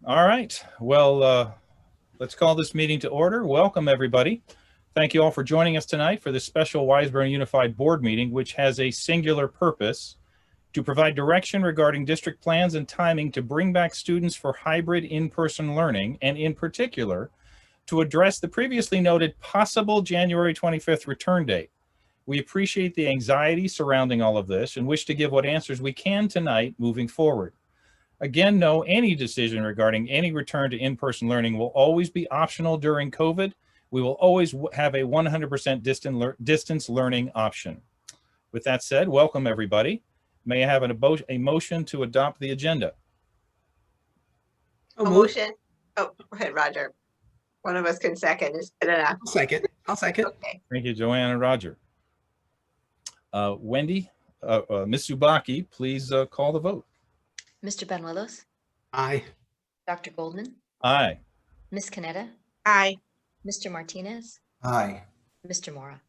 All right. Well, let's call this meeting to order. Welcome, everybody. Thank you all for joining us tonight for this special Wiseburn Unified Board meeting, which has a singular purpose: to provide direction regarding district plans and timing to bring back students for hybrid in-person learning, and in particular, to address the previously noted possible January 25th return date. We appreciate the anxiety surrounding all of this and wish to give what answers we can tonight moving forward. Again, no, any decision regarding any return to in-person learning will always be optional during COVID. We will always have a 100% distance learning option. With that said, welcome everybody. May I have a motion to adopt the agenda? A motion. Oh, go ahead, Roger. One of us can second. Is it enough? I'll second. Okay. Thank you, Joanne and Roger. Wendy, Ms. Subaki, please call the vote. Mr. Banuelos? Aye. Dr. Goldman? Aye. Ms. Canetta? Aye. Mr. Martinez? Aye. Mr. Mora?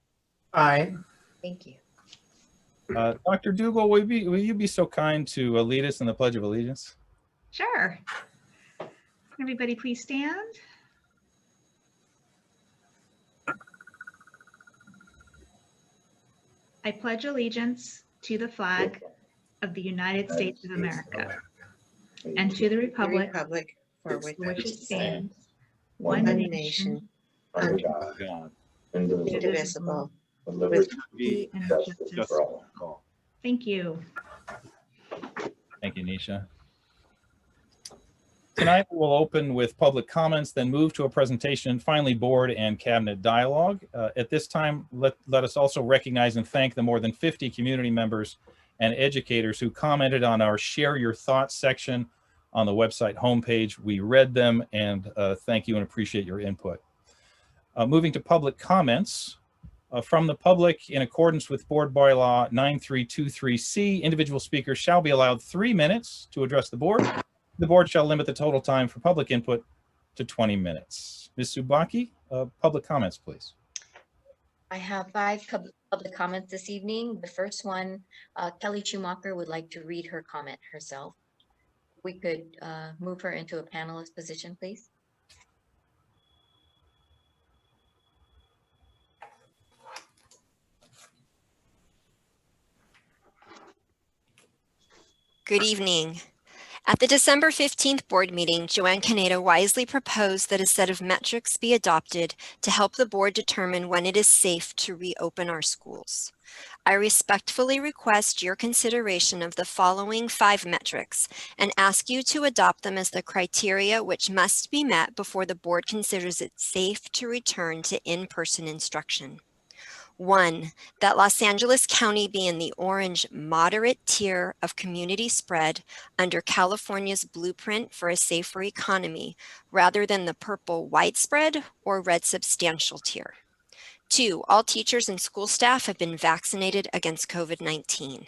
Aye. Thank you. Dr. Dougal, will you be so kind to lead us in the Pledge of Allegiance? Sure. Everybody please stand. I pledge allegiance to the flag of the United States of America and to the republic for for which which it stands, one one nation, under God. indivisible, with liberty and justice for all. Thank you. Thank you, Nisha. Tonight we'll open with public comments, then move to a presentation, and finally board and cabinet dialogue. At this time, let us also recognize and thank the more than 50 community members and educators who commented on our Share Your Thoughts section on the website homepage. We read them and thank you and appreciate your input. Moving to public comments. From the public, in accordance with Board Bylaw 9323C, individual speakers shall be allowed 3 minutes to address the board. The board shall limit the total time for public input to 20 minutes. Ms. Subaki, public comments, please. I have 5 public comments this evening. The first one, Kelly Schumacher would like to read her comment herself. We could move her into a panelist position, please. Good evening. At the December 15th board meeting, Joanne Caneda wisely proposed that a set of metrics be adopted to help the board determine when it is safe to reopen our schools. I respectfully request your consideration of the following 5 metrics and ask you to adopt them as the criteria which must be met before the board considers it safe to return to in-person instruction. 1, that Los Angeles County be in the orange moderate tier of community spread under California's blueprint for a safer economy, rather than the purple widespread or red substantial tier. 2, all teachers and school staff have been vaccinated against COVID-19.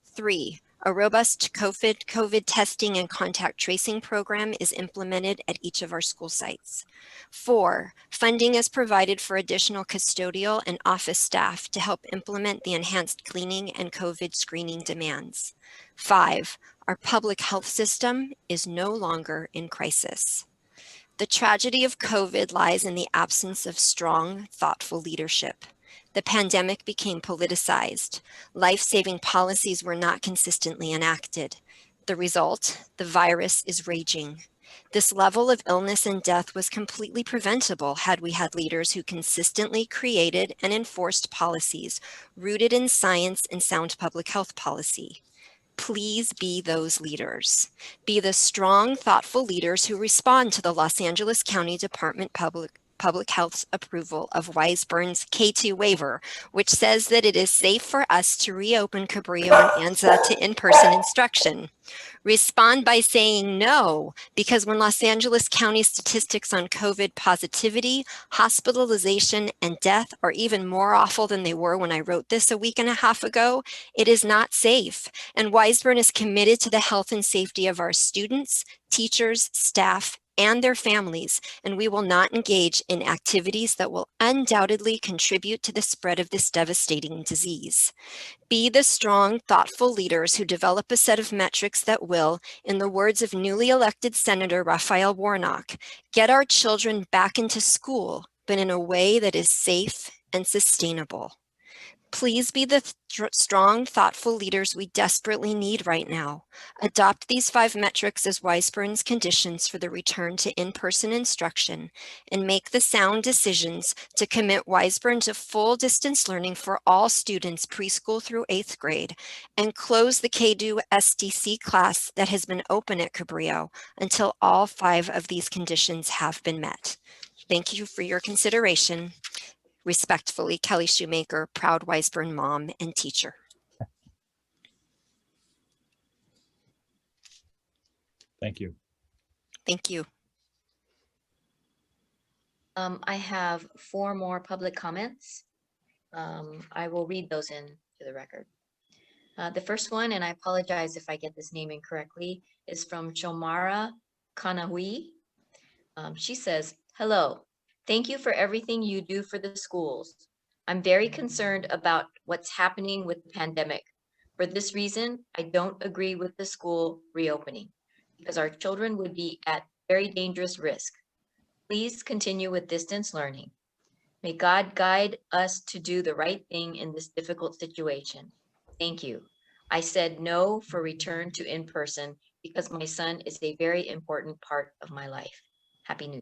3, a robust COVID testing and contact tracing program is implemented at each of our school sites. 4, funding is provided for additional custodial and office staff to help implement the enhanced cleaning and COVID screening demands. 5, our public health system is no longer in crisis. The tragedy of COVID lies in the absence of strong, thoughtful leadership. The pandemic became politicized. Life-saving policies were not consistently enacted. The result, the virus is raging. This level of illness and death was completely preventable had we had leaders who consistently created and enforced policies rooted in science and sound public health policy. Please be those leaders. Be the strong, thoughtful leaders who respond to the Los Angeles County Department Public Health's approval of Wiseburn's K2 waiver, which says that it is safe for us to reopen Cabrillo and Anza to in-person instruction. Respond by saying no, because when Los Angeles County statistics on COVID positivity, hospitalization, and death are even more awful than they were when I wrote this a week and a half ago, it is not safe. And Wiseburn is committed to the health and safety of our students, teachers, staff, and their families, and we will not engage in activities that will undoubtedly contribute to the spread of this devastating disease. Be the strong, thoughtful leaders who develop a set of metrics that will, in the words of newly elected Senator Raphael Warnock, get our children back into school, but in a way that is safe and sustainable. Please be the strong, thoughtful leaders we desperately need right now. Adopt these 5 metrics as Wiseburne's conditions for the return to in-person instruction, and make the sound decisions to commit Wiseburne to full distance learning for all students preschool through 8th grade, and close the K-2 SDC class that has been open at Cabrillo until all 5 of these conditions have been met. Thank you for your consideration. Respectfully, Kelly Shoemaker, proud Wiseburne mom and teacher. Thank you. Thank you. I have 4 more public comments. I will read those into the record. The first one, and I apologize if I get this name incorrectly, is from Chomara Kanahui. She says, "Hello. Thank you for everything you do for the schools. I'm very concerned about what's happening with the pandemic. For this reason, I don't agree with the school reopening because our children would be at very dangerous risk. Please continue with distance learning. May God guide us to do the right thing in this difficult situation. Thank you. I said no for return to in-person because my son is a very important part of my life. Happy New Year."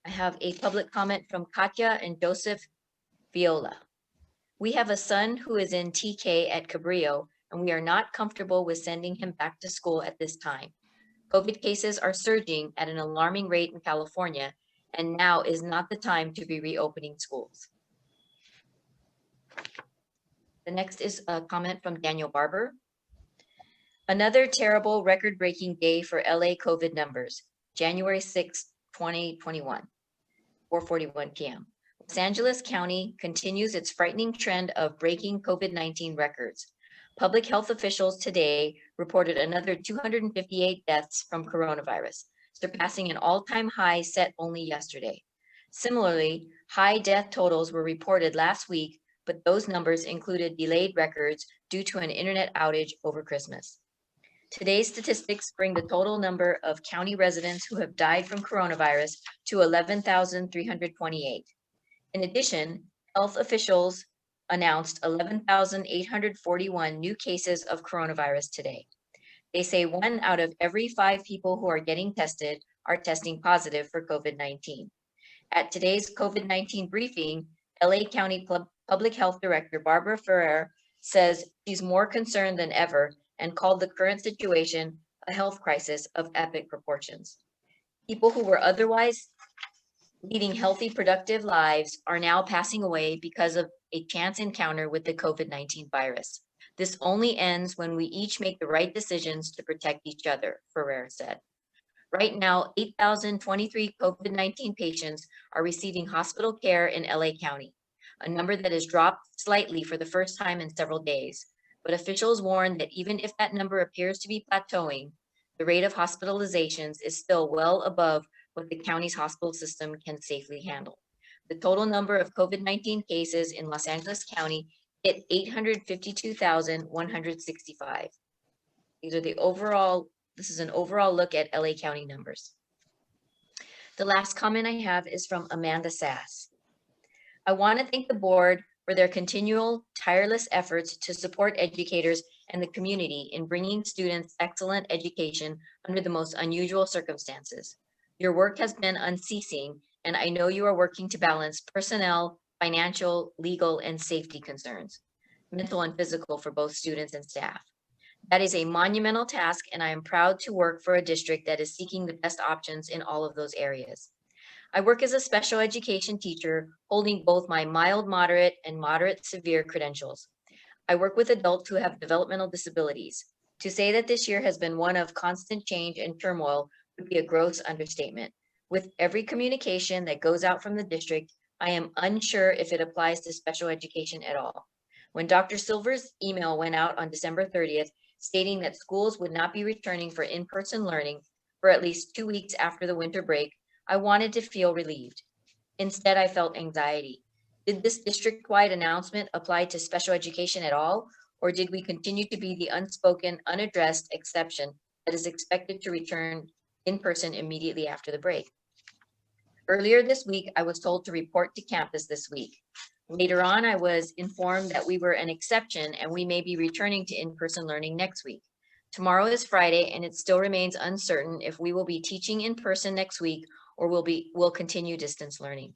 I have a public comment from Katya and Joseph Viola. "We have a son who is in TK at Cabrillo, and we are not comfortable with sending him back to school at this time. COVID cases are surging at an alarming rate in California, and now is not the time to be reopening schools." The next is a comment from Daniel Barber. "Another terrible record-breaking day for LA COVID numbers, January 6, 2021. 4:41 p.m. Los Angeles County continues its frightening trend of breaking COVID-19 records. Public health officials today reported another 258 deaths from coronavirus, surpassing an all-time high set only yesterday. Similarly, high death totals were reported last week, but those numbers included delayed records due to an internet outage over Christmas. Today's statistics bring the total number of county residents who have died from coronavirus to 11,328. In addition, health officials announced 11,841 new cases of coronavirus today. They say 1 out of every 5 people who are getting tested are testing positive for COVID-19. At today's COVID-19 briefing, LA County Public Health Director Barbara Ferrer says she's more concerned than ever and called the current situation a health crisis of epic proportions. People who were otherwise leading healthy, productive lives are now passing away because of a chance encounter with the COVID-19 virus. This only ends when we each make the right decisions to protect each other," Ferrer said. Right now, 8,023 COVID-19 patients are receiving hospital care in LA County, a number that has dropped slightly for the first time in several days. But officials warn that even if that number appears to be plateauing, the rate of hospitalizations is still well above what the county's hospital system can safely handle. The total number of COVID-19 cases in Los Angeles County hit 852,165. This is an overall look at LA County numbers. The last comment I have is from Amanda Sass. "I want to thank the board for their continual tireless efforts to support educators and the community in bringing students excellent education under the most unusual circumstances. Your work has been unceasing, and I know you are working to balance personnel, financial, legal, and safety concerns, mental and physical for both students and staff. That is a monumental task, and I am proud to work for a district that is seeking the best options in all of those areas. I work as a special education teacher, holding both my mild, moderate, and moderate severe credentials. I work with adults who have developmental disabilities. To say that this year has been one of constant change and turmoil would be a gross understatement. With every communication that goes out from the district, I am unsure if it applies to special education at all. When Dr. Silver's email went out on December 30th, stating that schools would not be returning for in-person learning, for at least 2 weeks after the winter break, I wanted to feel relieved. Instead, I felt anxiety. Did this district-wide announcement apply to special education at all, or did we continue to be the unspoken, unaddressed exception that is expected to return in person immediately after the break? Earlier this week, I was told to report to campus this week. Later on, I was informed that we were an exception and we may be returning to in-person learning next week. Tomorrow is Friday, and it still remains uncertain if we will be teaching in person next week or will continue distance learning.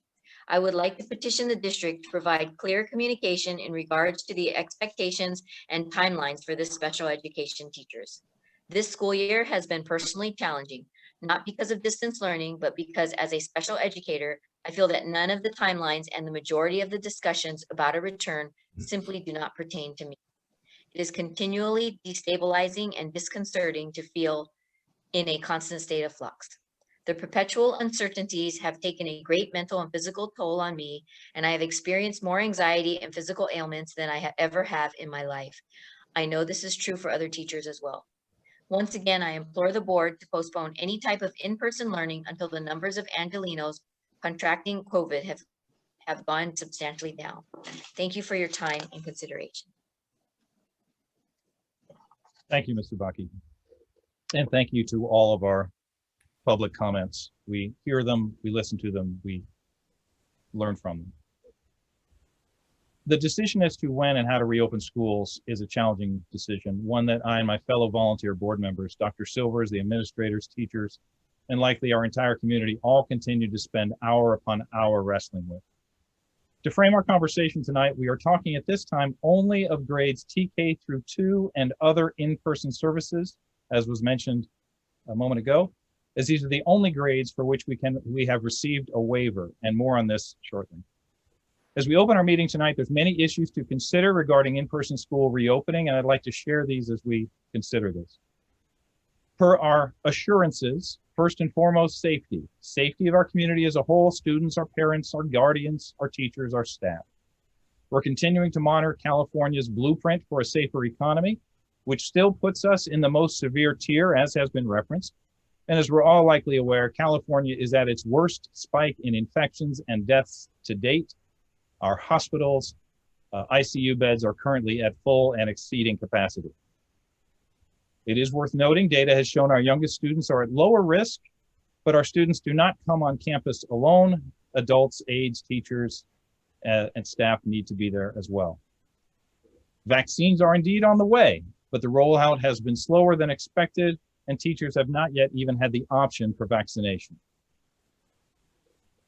I would like to petition the district to provide clear communication in regards to the expectations and timelines for this special education teachers. This school year has been personally challenging, not because of distance learning, but because as a special educator, I feel that none of the timelines and the majority of the discussions about a return simply do not pertain to me. It is continually destabilizing and disconcerting to feel in a constant state of flux. The perpetual uncertainties have taken a great mental and physical toll on me, and I have experienced more anxiety and physical ailments than I ever have in my life. I know this is true for other teachers as well. Once again, I implore the board to postpone any type of in-person learning until the numbers of Angelenos contracting COVID have gone substantially down. Thank you for your time and consideration. Thank you, Mr. Baki. And thank you to all of our public comments. We hear them, we listen to them, we learn from them. The decision as to when and how to reopen schools is a challenging decision, one that I and my fellow volunteer board members, Dr. Silvers, the administrators, teachers, and likely our entire community all continue to spend hour upon hour wrestling with. To frame our conversation tonight, we are talking at this time only of grades TK through 2 and other in-person services, as was mentioned a moment ago, as these are the only grades for which we have received a waiver, and more on this shortly. As we open our meeting tonight, there's many issues to consider regarding in-person school reopening, and I'd like to share these as we consider this. Per our assurances, first and foremost, safety. Safety of our community as a whole, students, our parents, our guardians, our teachers, our staff. We're continuing to monitor California's blueprint for a safer economy, which still puts us in the most severe tier, as has been referenced. And as we're all likely aware, California is at its worst spike in infections and deaths to date. Our hospitals, ICU beds are currently at full and exceeding capacity. It is worth noting, data has shown our youngest students are at lower risk, but our students do not come on campus alone. Adults, aides, teachers, and staff need to be there as well. Vaccines are indeed on the way, but the rollout has been slower than expected, and teachers have not yet even had the option for vaccination.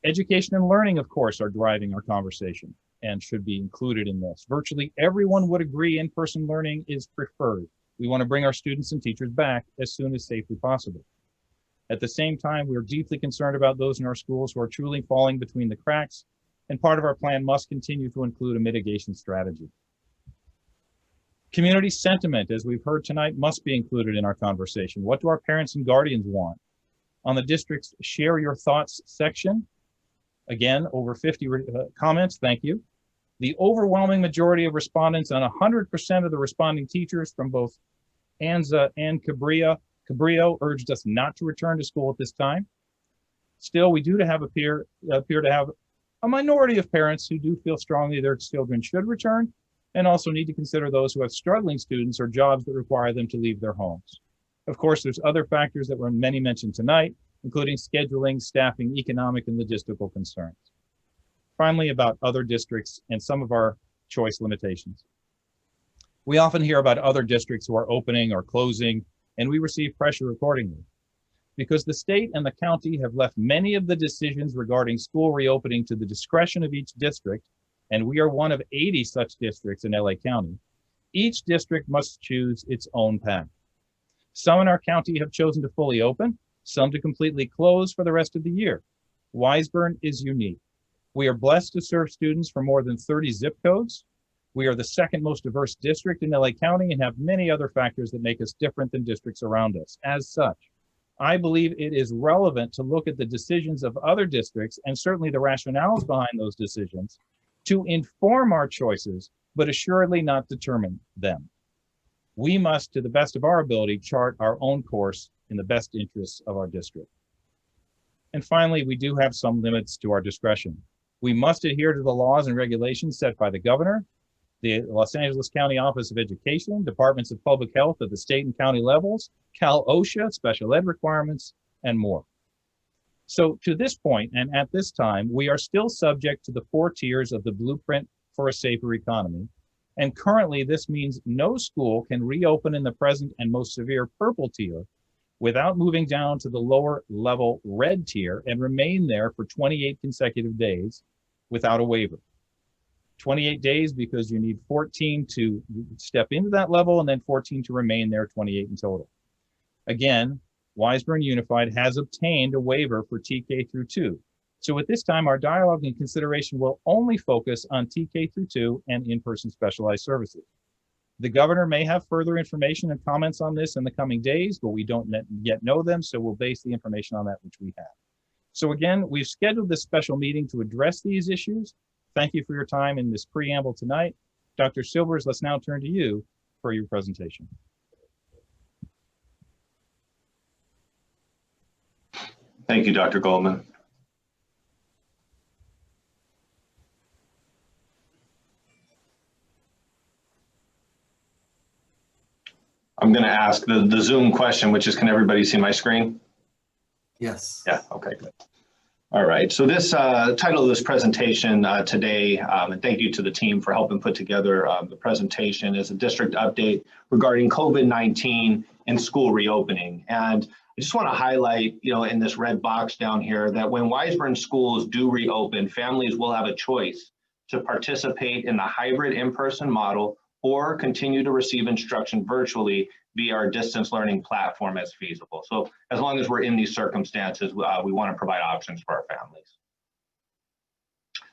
Education and learning, of course, are driving our conversation and should be included in this. Virtually everyone would agree in-person learning is preferred. We want to bring our students and teachers back as soon as safely possible. At the same time, we are deeply concerned about those in our schools who are truly falling between the cracks, and part of our plan must continue to include a mitigation strategy. Community sentiment, as we've heard tonight, must be included in our conversation. What do our parents and guardians want? On the district's Share Your Thoughts section, again, over 50 comments, thank you. The overwhelming majority of respondents and 100% of the responding teachers from both ANZA and Cabrillo urged us not to return to school at this time. Still, we do appear to have a minority of parents who do feel strongly their children should return, and also need to consider those who have struggling students or jobs that require them to leave their homes. Of course, there's other factors that were many mentioned tonight, including scheduling, staffing, economic, and logistical concerns. Finally, about other districts and some of our choice limitations. We often hear about other districts who are opening or closing, and we receive pressure accordingly. Because the state and the county have left many of the decisions regarding school reopening to the discretion of each district, and we are one of 80 such districts in LA County, each district must choose its own path. Some in our county have chosen to fully open, some to completely close for the rest of the year. Wiseburn is unique. We are blessed to serve students from more than 30 zip codes. We are the second most diverse district in LA County and have many other factors that make us different than districts around us. As such, I believe it is relevant to look at the decisions of other districts and certainly the rationales behind those decisions to inform our choices, but assuredly not determine them. We must, to the best of our ability, chart our own course in the best interests of our district. And finally, we do have some limits to our discretion. We must adhere to the laws and regulations set by the governor, the Los Angeles County Office of Education, departments of public health at the state and county levels, Cal OSHA, special ed requirements, and more. So to this point, and at this time, we are still subject to the 4 tiers of the Blueprint for a Safer Economy. And currently, this means no school can reopen in the present and most severe purple tier without moving down to the lower level red tier and remain there for 28 consecutive days without a waiver. 28 days because you need 14 to step into that level and then 14 to remain there, 28 in total. Again, Wiseburn Unified has obtained a waiver for TK through 2. So at this time, our dialogue and consideration will only focus on TK through 2 and in-person specialized services. The governor may have further information and comments on this in the coming days, but we don't yet know them, so we'll base the information on that which we have. So again, we've scheduled this special meeting to address these issues. Thank you for your time in this preamble tonight. Dr. Silvers, let's now turn to you for your presentation. Thank you, Dr. Goldman. I'm going to ask the Zoom question, which is, can everybody see my screen? Yes. Yeah, okay, good. All right, so this title of this presentation today, and thank you to the team for helping put together the presentation, is a district update regarding COVID-19 and school reopening. And I just want to highlight, in this red box down here, that when Wiseburn schools do reopen, families will have a choice to participate in the hybrid in-person model or continue to receive instruction virtually via our distance learning platform as feasible. So as long as we're in these circumstances, we want to provide options for our families.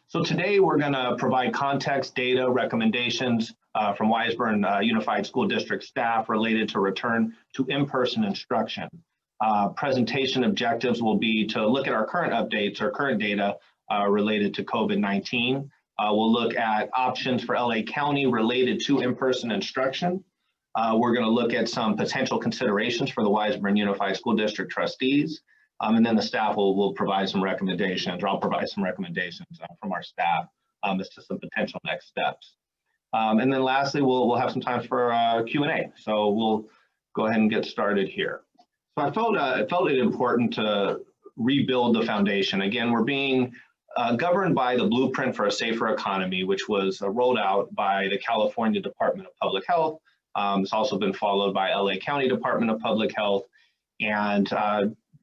So today we're going to provide context, data, recommendations from Wiseburn Unified School District staff related to return to in-person instruction. Presentation objectives will be to look at our current updates or current data related to COVID-19. We'll look at options for LA County related to in-person instruction. We're going to look at some potential considerations for the Wiseburn Unified School District trustees. And then the staff will provide some recommendations, or I'll provide some recommendations from our staff as to some potential next steps. And then lastly, we'll have some time for Q&A. So we'll go ahead and get started here. So I felt it important to rebuild the foundation. Again, we're being governed by the Blueprint for a Safer Economy, which was rolled out by the California Department of Public Health. It's also been followed by LA County Department of Public Health. And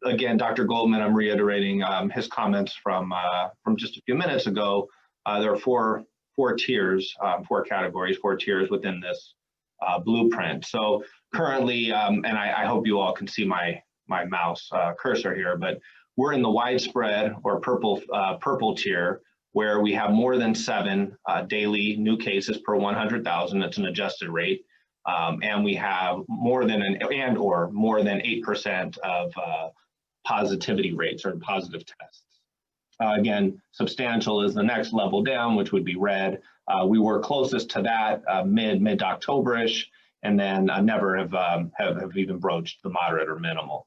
again, Dr. Goldman, I'm reiterating his comments from just a few minutes ago. There are four tiers, 4 categories, 4 tiers within this blueprint. So currently, and I hope you all can see my mouse cursor here, but we're in the widespread or purple tier, where we have more than 7 daily new cases per 100,000. It's an adjusted rate. And we have more than 8% of positivity rates or positive tests. Again, substantial is the next level down, which would be red. We were closest to that mid-October-ish, and then never have even broached the moderate or minimal.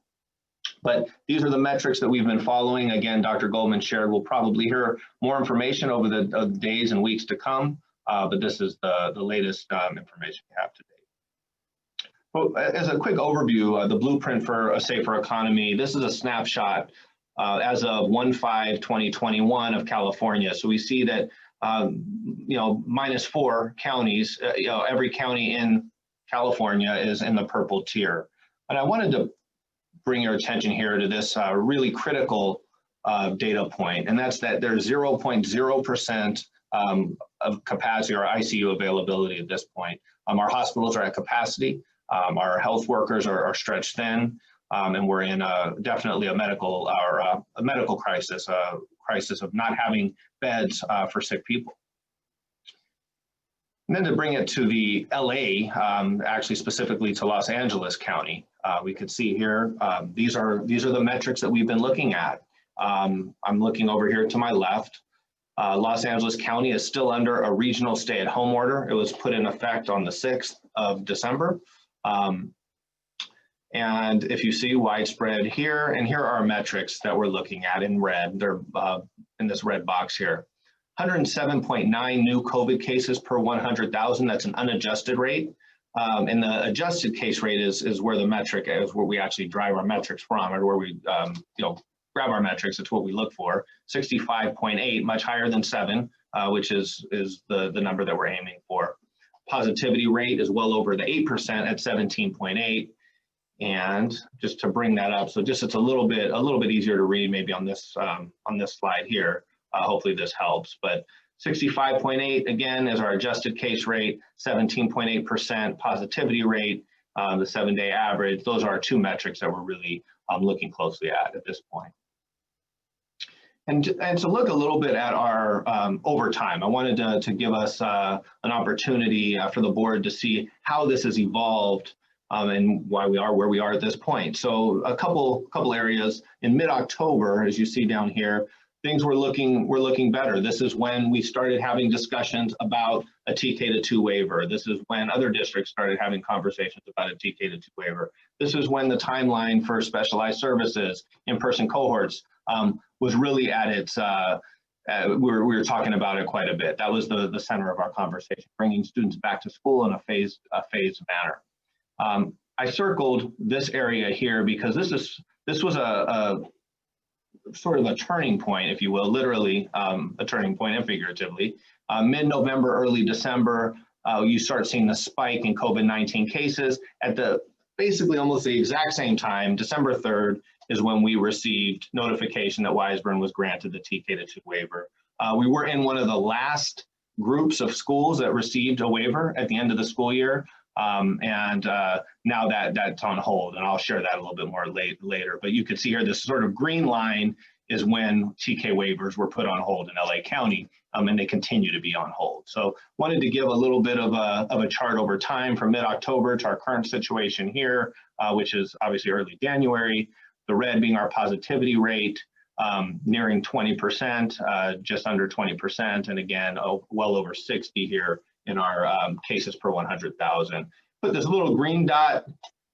But these are the metrics that we've been following. Again, Dr. Goldman shared, we'll probably hear more information over the days and weeks to come, but this is the latest information we have today. Well, as a quick overview, the Blueprint for a Safer Economy, this is a snapshot as of 1/5/2021 of California. So we see that, -4 counties, every county in California is in the purple tier. And I wanted to bring your attention here to this really critical data point, and that's that there's 0.0% of capacity or ICU availability at this point. Our hospitals are at capacity. Our health workers are stretched thin, and we're in definitely a medical crisis, crisis of not having beds for sick people. And then to bring it to the LA, actually specifically to Los Angeles County, we could see here, these are the metrics that we've been looking at. I'm looking over here to my left. Los Angeles County is still under a regional stay-at-home order. It was put in effect on the 6th of December. And if you see widespread here, and here are our metrics that we're looking at in red. They're in this red box here. 107.9 new COVID cases per 100,000. That's an unadjusted rate. And the adjusted case rate is where the metric is, where we actually drive our metrics from, or where we grab our metrics. It's what we look for. 65.8, much higher than 7, which is the number that we're aiming for. Positivity rate is well over the 8% at 17.8. And just to bring that up, so just it's a little bit easier to read maybe on this slide here. Hopefully this helps, but 65.8 again is our adjusted case rate, 17.8% positivity rate, the 7-day average. Those are our two metrics that we're really looking closely at this point. And to look a little bit at our overtime, I wanted to give us an opportunity for the board to see how this has evolved and why we are where we are at this point. So a couple areas in mid-October, as you see down here, things were looking better. This is when we started having discussions about a TK-2 waiver. This is when other districts started having conversations about a TK-2 waiver. This is when the timeline for specialized services, in-person cohorts, was really at its, we were talking about it quite a bit. That was the center of our conversation, bringing students back to school in a phased manner. I circled this area here because this was a sort of a turning point, if you will, literally a turning point and figuratively. Mid-November, early December, you start seeing the spike in COVID-19 cases. At basically almost the exact same time, December 3rd is when we received notification that Wiseburn was granted the TK-2 waiver. We were in one of the last groups of schools that received a waiver at the end of the school year. Now that's on hold, and I'll share that a little bit more later. But you can see here, this sort of green line is when TK waivers were put on hold in LA County, and they continue to be on hold. So wanted to give a little bit of a chart over time from mid-October to our current situation here, which is obviously early January. The red being our positivity rate, nearing 20%, just under 20%, and again, well over 60 here in our cases per 100,000. Put this little green dot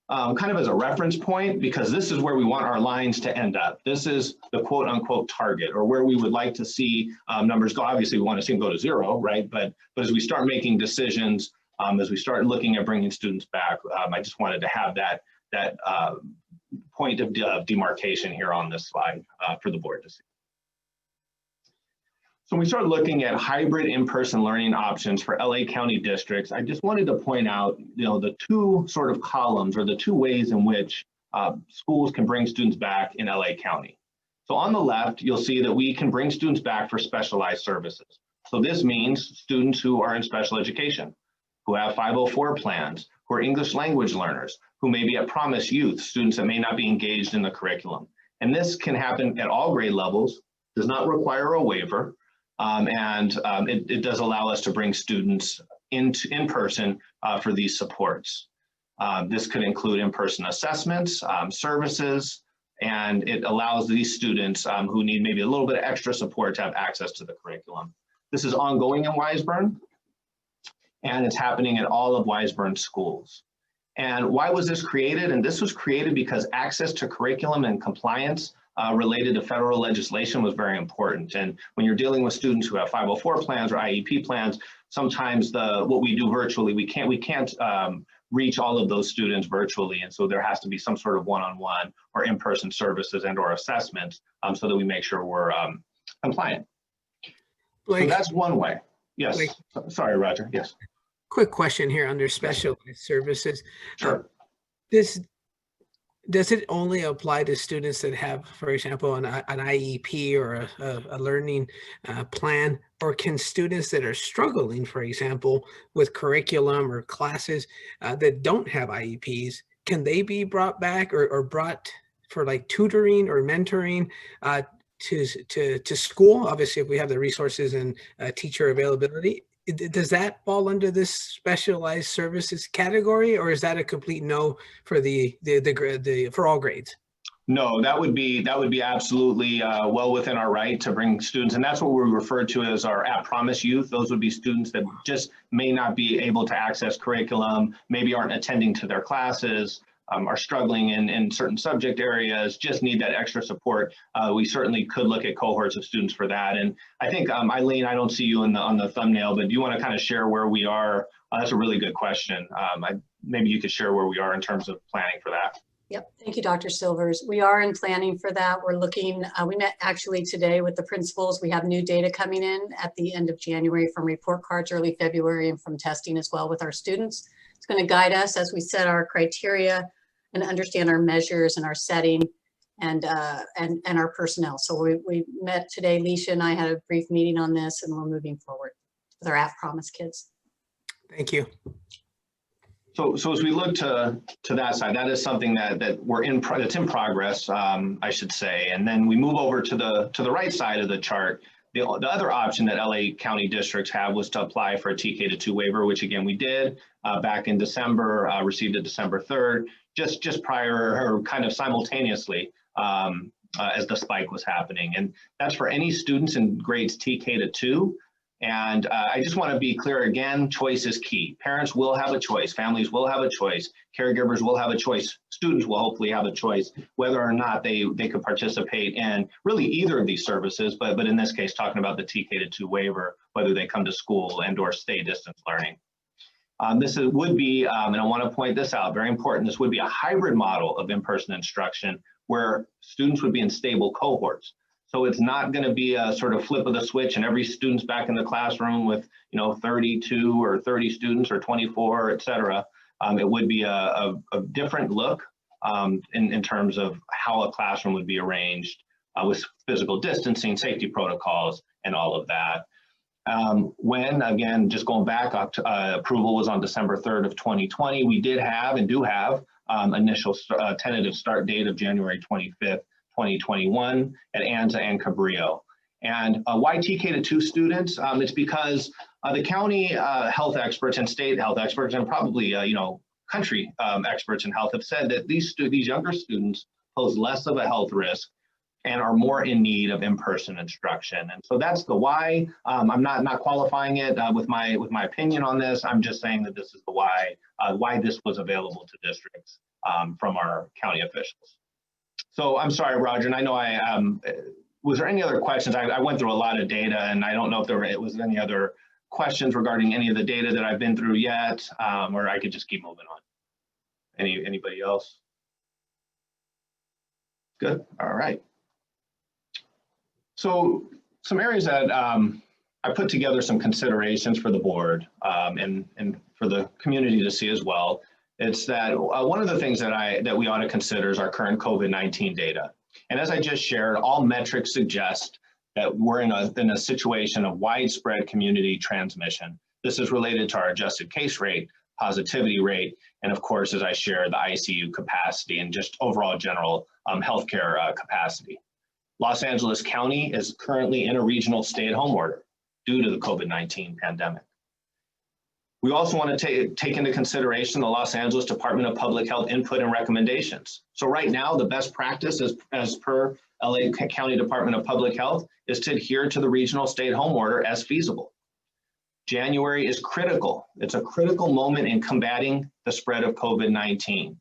kind of as a reference point, because this is where we want our lines to end up. This is the quote unquote target, or where we would like to see numbers go. Obviously we want to see them go to 0, right? But as we start making decisions, as we start looking at bringing students back, I just wanted to have that point of demarcation here on this slide for the board to see. So when we start looking at hybrid in-person learning options for LA County districts, I just wanted to point out, the two sort of columns, or the two ways in which schools can bring students back in LA County. So on the left, you'll see that we can bring students back for specialized services. So this means students who are in special education, who have 504 plans, who are English language learners, who may be at Promise Youth, students that may not be engaged in the curriculum. And this can happen at all grade levels, does not require a waiver. It does allow us to bring students in person for these supports. This could include in-person assessments, services, and it allows these students who need maybe a little bit of extra support to have access to the curriculum. This is ongoing in Wiseburn, and it's happening at all of Wiseburn schools. And why was this created? And this was created because access to curriculum and compliance related to federal legislation was very important. And when you're dealing with students who have 504 plans or IEP plans, sometimes what we do virtually, we can't reach all of those students virtually. And so there has to be some sort of one-on-one or in-person services and or assessments so that we make sure we're compliant. Blake, so that's one way. Yes. Blake, sorry, Roger. Yes. Quick question here under specialized services. Sure. Does it only apply to students that have, for example, an IEP or a learning plan, or can students that are struggling, for example, with curriculum or classes that don't have IEPs, can they be brought back or brought for like tutoring or mentoring to school? Obviously, if we have the resources and teacher availability, does that fall under this specialized services category, or is that a complete no for for all grades? No, that would be absolutely well within our right to bring students, and that's what we refer to as our at Promise Youth. Those would be students that just may not be able to access curriculum, maybe aren't attending to their classes, are struggling in certain subject areas, just need that extra support, we certainly could look at cohorts of students for that. And I think, Eileen, I don't see you on the thumbnail, but do you want to kind of share where we are? That's a really good question. Maybe you could share where we are in terms of planning for that. Yep. Thank you, Dr. Silvers. We are in planning for that. We're looking, we met actually today with the principals. We have new data coming in at the end of January from report cards, early February, and from testing as well with our students. It's going to guide us as we set our criteria and understand our measures and our setting and our personnel. So we met today, Leisha and I had a brief meeting on this, and we're moving forward with our Promise kids. Thank you. So as we look to that side, that is something that that's in progress, I should say. And then we move over to the right side of the chart. The other option that LA County districts have was to apply for a TK-2 waiver, which again we did back in December, received it December 3rd, just prior or kind of simultaneously as the spike was happening. And that's for any students in grades TK-2. And I just want to be clear again, choice is key. Parents will have a choice, families will have a choice, caregivers will have a choice, students will hopefully have a choice whether or not they could participate in really either of these services, but in this case, talking about the TK-2 waiver, whether they come to school and or stay distance learning. Would be, and I want to point this out, very important, this would be a hybrid model of in-person instruction where students would be in stable cohorts. So it's not going to be a sort of flip of the switch and every student's back in the classroom with, 32 or 30 students or 24, et cetera. It would be a different look in terms of how a classroom would be arranged with physical distancing, safety protocols, and all of that. When, again, just going back, approval was on December 3rd of 2020. We did have and do have initial tentative start date of January 25th. 2021 at Anza and Cabrillo. And why TK-2 students? It's because the county health experts and state health experts and probably country experts in health have said that these younger students pose less of a health risk and are more in need of in-person instruction. And so that's the why. I'm not qualifying it with my opinion on this. I'm just saying that this is the why this was available to districts from our county officials. So I'm sorry, Roger, and I know was there any other questions? I went through a lot of data and I don't know if there was any other questions regarding any of the data that I've been through yet, or I could just keep moving on. Anybody else? Good, all right. So some areas that I put together some considerations for the board and for the community to see as well. It's that one of the things that we ought to consider is our current COVID-19 data. And as I just shared, all metrics suggest that we're in a situation of widespread community transmission. This is related to our adjusted case rate, positivity rate, and of course, as I shared, the ICU capacity and just overall general healthcare capacity. Los Angeles County is currently in a regional stay-at-home order due to the COVID-19 pandemic. We also want to take into consideration the Los Angeles Department of Public Health input and recommendations. So right now, the best practice as per LA County Department of Public Health is to adhere to the regional stay-at-home order as feasible. January is critical. It's a critical moment in combating the spread of COVID-19.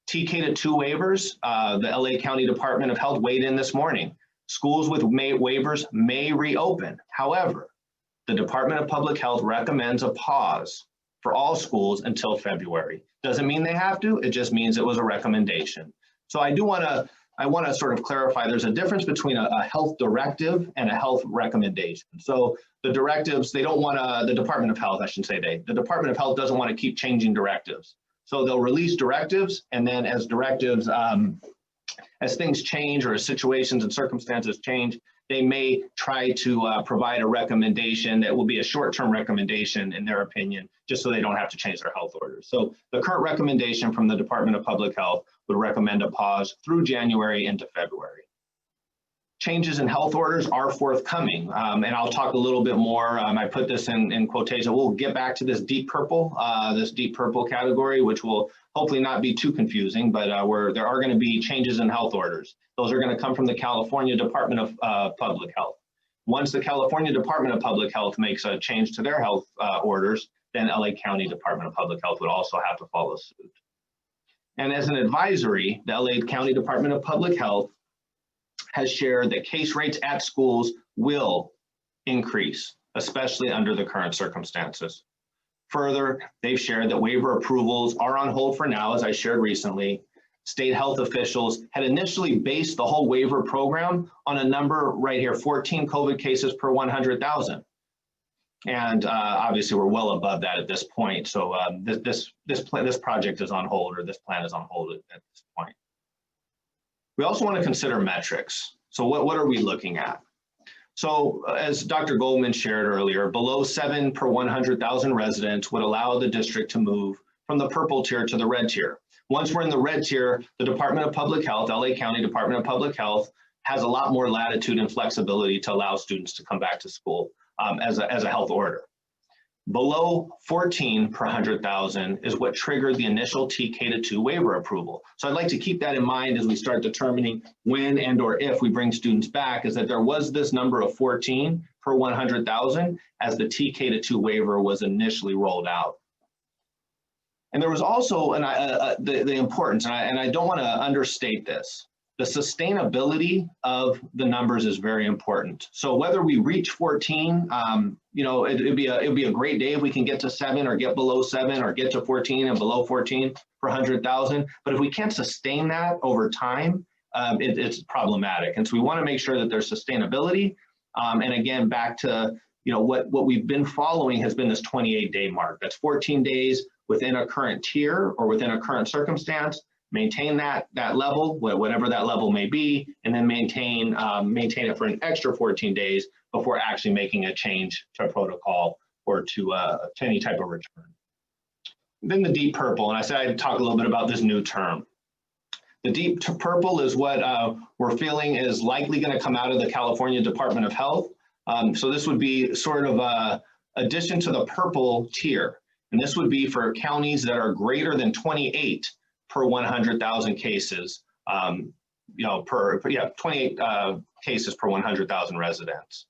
TK-2 waivers, the LA County Department of Health weighed in this morning. Schools with waivers may reopen. However, the Department of Public Health recommends a pause for all schools until February. Doesn't mean they have to, it just means it was a recommendation. So I want to sort of clarify, there's a difference between a health directive and a health recommendation. So the directives, they don't want to, the Department of Health, I should say the Department of Health doesn't want to keep changing directives. So they'll release directives, and then as directives, as things change or as situations and circumstances change, they may try to provide a recommendation that will be a short-term recommendation in their opinion, just so they don't have to change their health orders. So the current recommendation from the Department of Public Health would recommend a pause through January into February. Changes in health orders are forthcoming, and I'll talk a little bit more. I put this in quotation. We'll get back to this deep purple category, which will hopefully not be too confusing, but there are going to be changes in health orders. Those are going to come from the California Department of Public Health. Once the California Department of Public Health makes a change to their health orders, then LA County Department of Public Health would also have to follow suit. And as an advisory, the LA County Department of Public Health has shared that case rates at schools will increase, especially under the current circumstances. Further, they've shared that waiver approvals are on hold for now, as I shared recently. State health officials had initially based the whole waiver program on a number right here, 14 COVID cases per 100,000. And obviously we're well above that at this point. So this project is on hold, or this plan is on hold at this point. We also want to consider metrics. So what are we looking at? So as Dr. Goldman shared earlier, below 7 per 100,000 residents would allow the district to move from the purple tier to the red tier. Once we're in the red tier, the Department of Public Health, LA County Department of Public Health, has a lot more latitude and flexibility to allow students to come back to school as a health order. Below 14 per 100,000 is what triggered the initial TK-2 waiver approval. So I'd like to keep that in mind as we start determining when and or if we bring students back, is that there was this number of 14 per 100,000 as the TK-2 waiver was initially rolled out. And there was also the importance, and I don't want to understate this, the sustainability of the numbers is very important. So whether we reach 14, you know, it'd be a great day if we can get to 7 or get below 7 or get to 14 and below 14 per 100,000. But if we can't sustain that over time, it's problematic. And so we want to make sure that there's sustainability. And again, back to, you know, what we've been following has been this 28-day mark. That's 14 days within a current tier or within a current circumstance. Maintain that level, whatever that level may be, and then maintain it for an extra 14 days before actually making a change to a protocol or to any type of return. Then the deep purple, and I said I'd talk a little bit about this new term. The deep purple is what we're feeling is likely going to come out of the California Department of Health. So this would be sort of a addition to the purple tier, and this would be for counties that are greater than 28 per 100,000 cases, you know, 28 cases per 100,000 residents.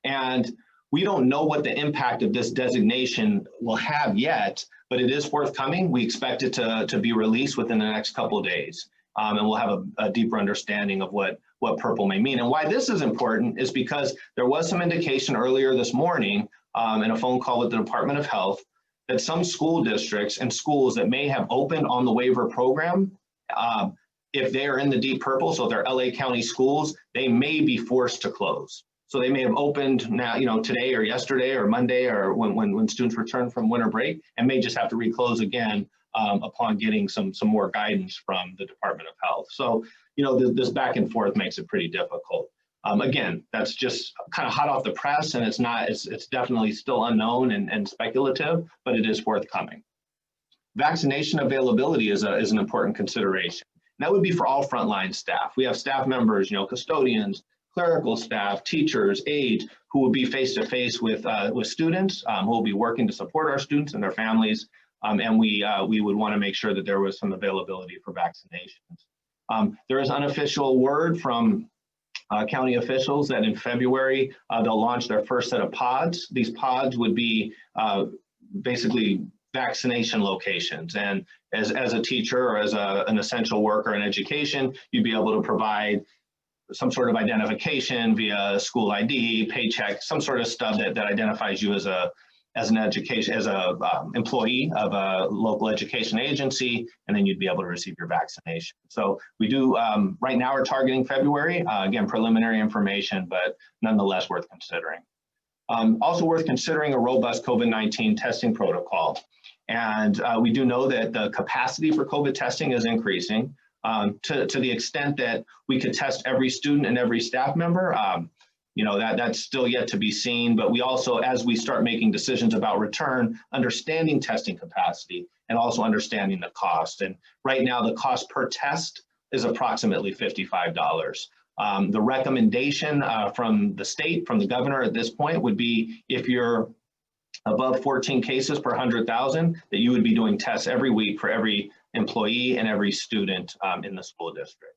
And we don't know what the impact of this designation will have yet, but it is forthcoming. We expect it to be released within the next couple of days. And we'll have a deeper understanding of what purple may mean. And why this is important is because there was some indication earlier this morning in a phone call with the Department of Health that some school districts and schools that may have opened on the waiver program, if they are in the deep purple, so if they're LA County schools, they may be forced to close. So they may have opened now, you know, today or yesterday or Monday or when students return from winter break, and may just have to reclose again upon getting some more guidance from the Department of Health. So, you know, this back and forth makes it pretty difficult. Again, that's just kind of hot off the press, and it's definitely still unknown and speculative, but it is forthcoming. Vaccination availability is an important consideration. And that would be for all frontline staff. We have staff members, you know, custodians, clerical staff, teachers, aides, who will be face-to-face with students, who will be working to support our students and their families. And we would want to make sure that there was some availability for vaccinations. There is unofficial word from county officials that in February, they'll launch their first set of pods. These pods would be basically vaccination locations. And as a teacher or as an essential worker in education, you'd be able to provide some sort of identification via school ID, paycheck, some sort of stuff that identifies you as a employee of a local education agency, and then you'd be able to receive your vaccination. So we do, right now we're targeting February, again, preliminary information, but nonetheless worth considering. Also worth considering a robust COVID-19 testing protocol. And we do know that the capacity for COVID testing is increasing to the extent that we could test every student and every staff member. You know, that's still yet to be seen, but we also, as we start making decisions about return, understanding testing capacity and also understanding the cost. And right now the cost per test is approximately $55. The recommendation from the state, from the governor at this point would be if you're above 14 cases per 100,000, that you would be doing tests every week for every employee and every student in the school district.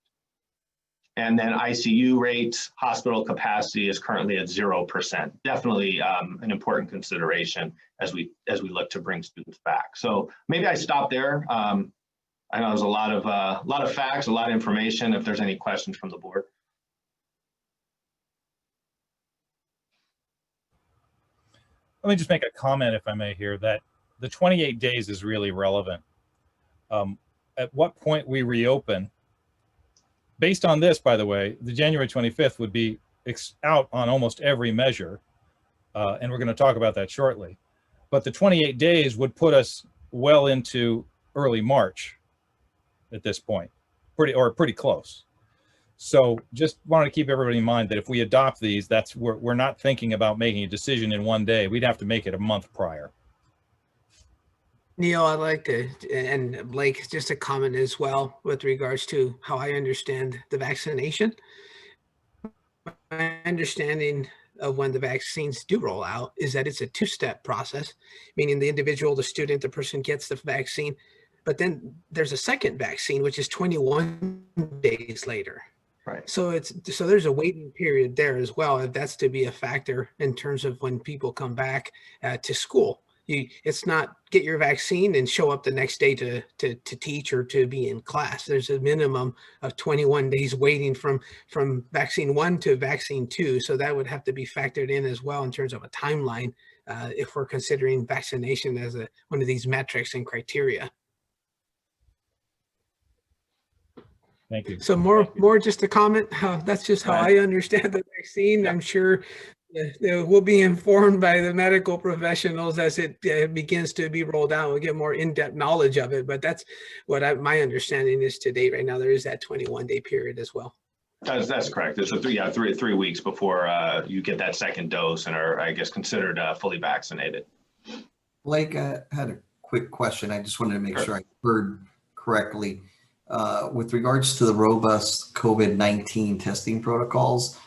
And then ICU rates, hospital capacity is currently at 0%. Definitely an important consideration as we look to bring students back. So maybe I stop there. I know there's a lot of facts, a lot of information. If there's any questions from the board. Let me just make a comment, if I may, here, that the 28 days is really relevant. At what point we reopen, based on this, by the way, the January 25th would be out on almost every measure, and we're going to talk about that shortly. But the 28 days would put us well into early March at this point, pretty close. So just wanted to keep everybody in mind that if we adopt these, we're not thinking about making a decision in one day. We'd have to make it a month prior. Neil, I'd like to, and Blake, just a comment as well with regards to how I understand the vaccination. My understanding of when the vaccines do roll out is that it's a two-step process, meaning the individual, the student, the person gets the vaccine, but then there's a second vaccine, which is 21 days later. Right. So there's a waiting period there as well. If that's to be a factor in terms of when people come back to school. It's not get your vaccine and show up the next day to teach or to be in class. There's a minimum of 21 days waiting from vaccine 1 to vaccine 2. So that would have to be factored in as well in terms of a timeline if we're considering vaccination as one of these metrics and criteria. Thank you. So more just a comment. That's just how I understand the vaccine. Yeah. I'm sure we'll be informed by the medical professionals as it begins to be rolled out. We'll get more in-depth knowledge of it, but that's what my understanding is to date. Right now, there is that 21-day period as well. That's correct. It's three weeks before you get that second dose and are, I guess, considered fully vaccinated. Blake, I had a quick question. I just wanted to make sure I heard correctly. With regards to the robust COVID-19 testing protocols,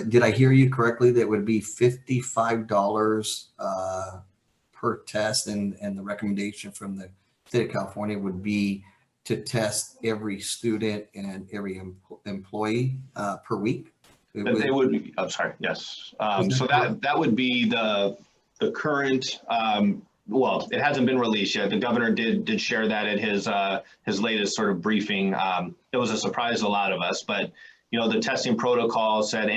did I hear you correctly that would be $55 per test, and the recommendation from the state of California would be to test every student and every employee per week? They would be, I'm sorry, yes. So that would be the current, well, it hasn't been released yet. The governor did share that at his latest sort of briefing. It was a surprise to a lot of us, but the testing protocol said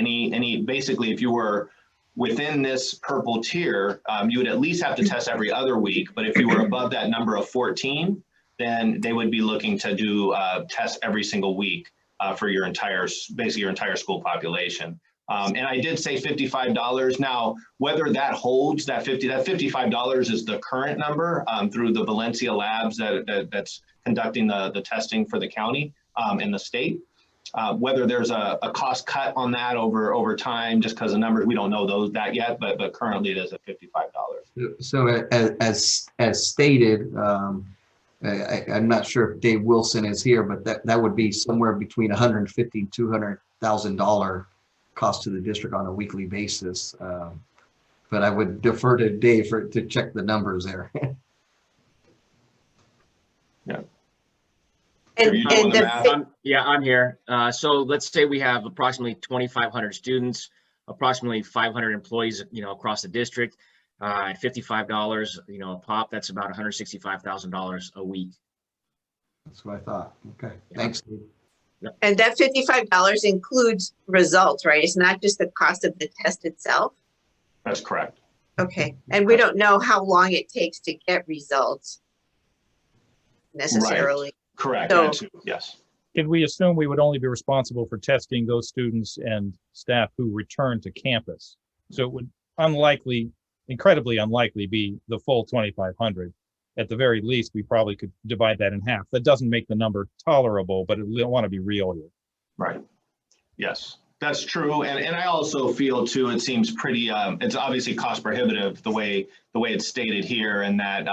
basically if you were within this purple tier, you would at least have to test every other week. But if you were above that number of 14, then they would be looking to do tests every single week for your entire school population. And I did say $55. Now, whether that holds, that $55 is the current number through the Valencia labs that's conducting the testing for the county and the state. Whether there's a cost cut on that over time, just because the numbers, we don't know that yet, but currently it is at $55. So as stated, I'm not sure if Dave Wilson is here, but that would be somewhere between $150,000 and $200,000 cost to the district on a weekly basis. But I would defer to Dave to check the numbers there. Yeah. I'm here. So let's say we have approximately 2,500 students, approximately 500 employees, across the district. At $55, a pop, that's about $165,000 a week. That's what I thought. Okay, thanks, Dave. And that $55 includes results, right? It's not just the cost of the test itself? That's correct. Okay, and we don't know how long it takes to get results necessarily. Right. Correct, So, that too, yes. Can we assume we would only be responsible for testing those students and staff who return to campus? So it would incredibly unlikely be the full 2,500. At the very least, we probably could divide that in half. That doesn't make the number tolerable, but we don't want to be real here. Right. Yes, that's true. And I also feel too, it seems pretty, it's obviously cost prohibitive the way it's stated here, and that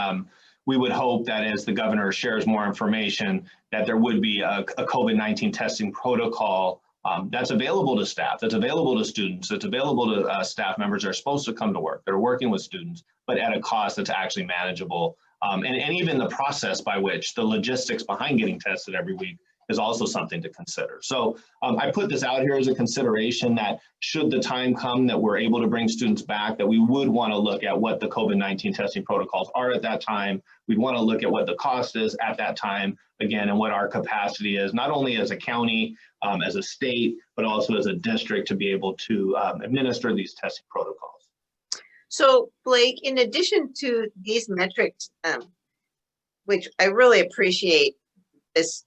we would hope that as the governor shares more information, that there would be a COVID-19 testing protocol that's available to staff, that's available to students, that's available to staff members that are supposed to come to work, that are working with students, but at a cost that's actually manageable. And even the process by which the logistics behind getting tested every week is also something to consider. So I put this out here as a consideration that should the time come that we're able to bring students back, that we would want to look at what the COVID-19 testing protocols are at that time. We'd want to look at what the cost is at that time, again, and what our capacity is, not only as a county, as a state, but also as a district to be able to administer these testing protocols. So Blake, in addition to these metrics, which I really appreciate this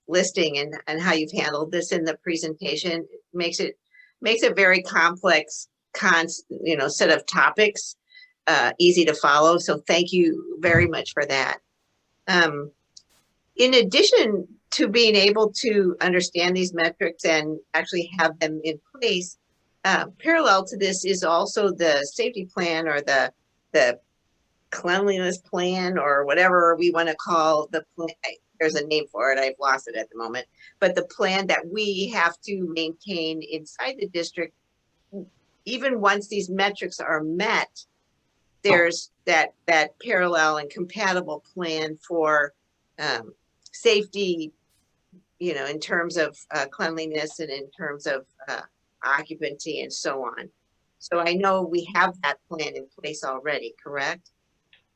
listing and how you've handled this in the presentation, makes it very complex set of topics, easy to follow. So thank you very much for that. In addition to being able to understand these metrics and actually have them in place, parallel to this is also the safety plan, or the cleanliness plan, or whatever we want to call the plan. There's a name for it. I've lost it at the moment. But the plan that we have to maintain inside the district, even once these metrics are met, there's that parallel and compatible plan for safety, in terms of cleanliness and in terms of occupancy and so on. So I know we have that plan in place already, correct?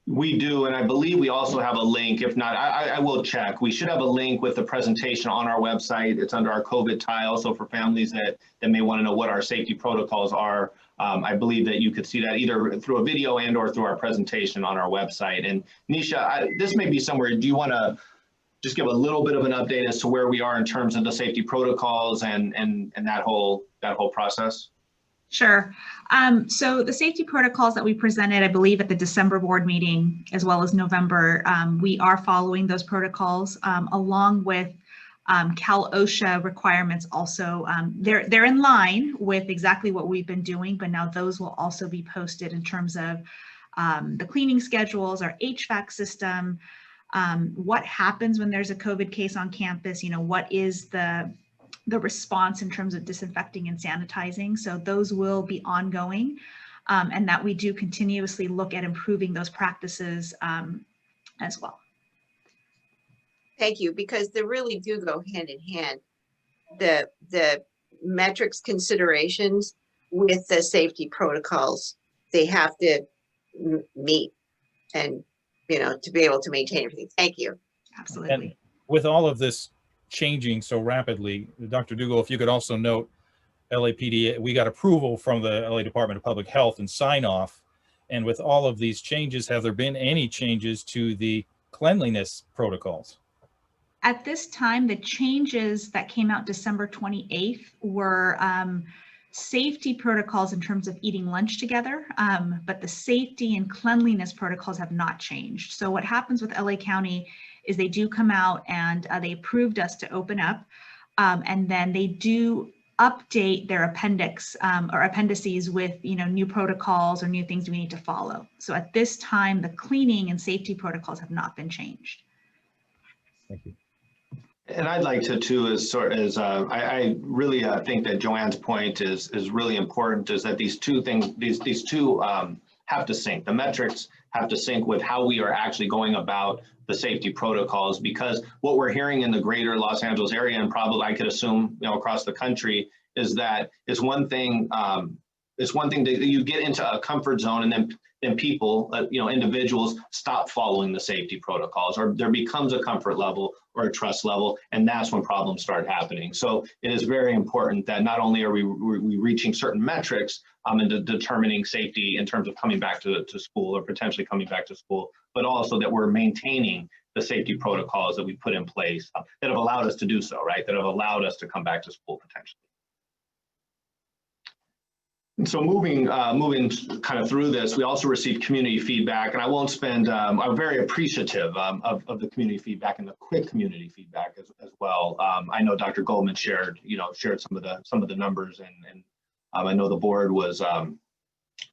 We do, and I believe we also have a link. If not, I will check. We should have a link with the presentation on our website. It's under our COVID tile. So for families that may want to know what our safety protocols are, I believe that you could see that either through a video and or through our presentation on our website. And Nisha, this may be somewhere, do you want to just give a little bit of an update as to where we are in terms of the safety protocols and that whole process? Sure. So the safety protocols that we presented, I believe, at the December board meeting, as well as November, we are following those protocols along with Cal OSHA requirements. Also, they're in line with exactly what we've been doing, but now those will also be posted in terms of the cleaning schedules, our HVAC system, what happens when there's a COVID case on campus, what is the response in terms of disinfecting and sanitizing. So those will be ongoing, and that we do continuously look at improving those practices as well. Thank you, because they really do go hand in hand. The metrics considerations with the safety protocols, they have to meet and, to be able to maintain everything. Thank you. Absolutely. And with all of this changing so rapidly, Dr. Dugal, if you could also note, LAPD, we got approval from the LA Department of Public Health and sign off. And with all of these changes, have there been any changes to the cleanliness protocols? At this time, the changes that came out December 28th were safety protocols in terms of eating lunch together, but the safety and cleanliness protocols have not changed. So what happens with LA County is they do come out and they approved us to open up, and then they do update their appendix or appendices with new protocols or new things we need to follow. So at this time, the cleaning and safety protocols have not been changed. Thank you. And I'd like to too, I really think that Joanne's point is really important, is that these two things, these two have to sync. The metrics have to sync with how we are actually going about the safety protocols, because what we're hearing in the greater Los Angeles area, and probably I could assume across the country, is that it's one thing that you get into a comfort zone, and then people, individuals stop following the safety protocols, or there becomes a comfort level or a trust level, and that's when problems start happening. So it is very important that not only are we reaching certain metrics and determining safety in terms of coming back to school or potentially coming back to school, but also that we're maintaining the safety protocols that we put in place that have allowed us to do so, right? That have allowed us to come back to school potentially. And so moving kind of through this, we also received community feedback, and I won't spend, I'm very appreciative of the community feedback and the quick community feedback as well. I know Dr. Goldman shared some of the numbers, and I know the board was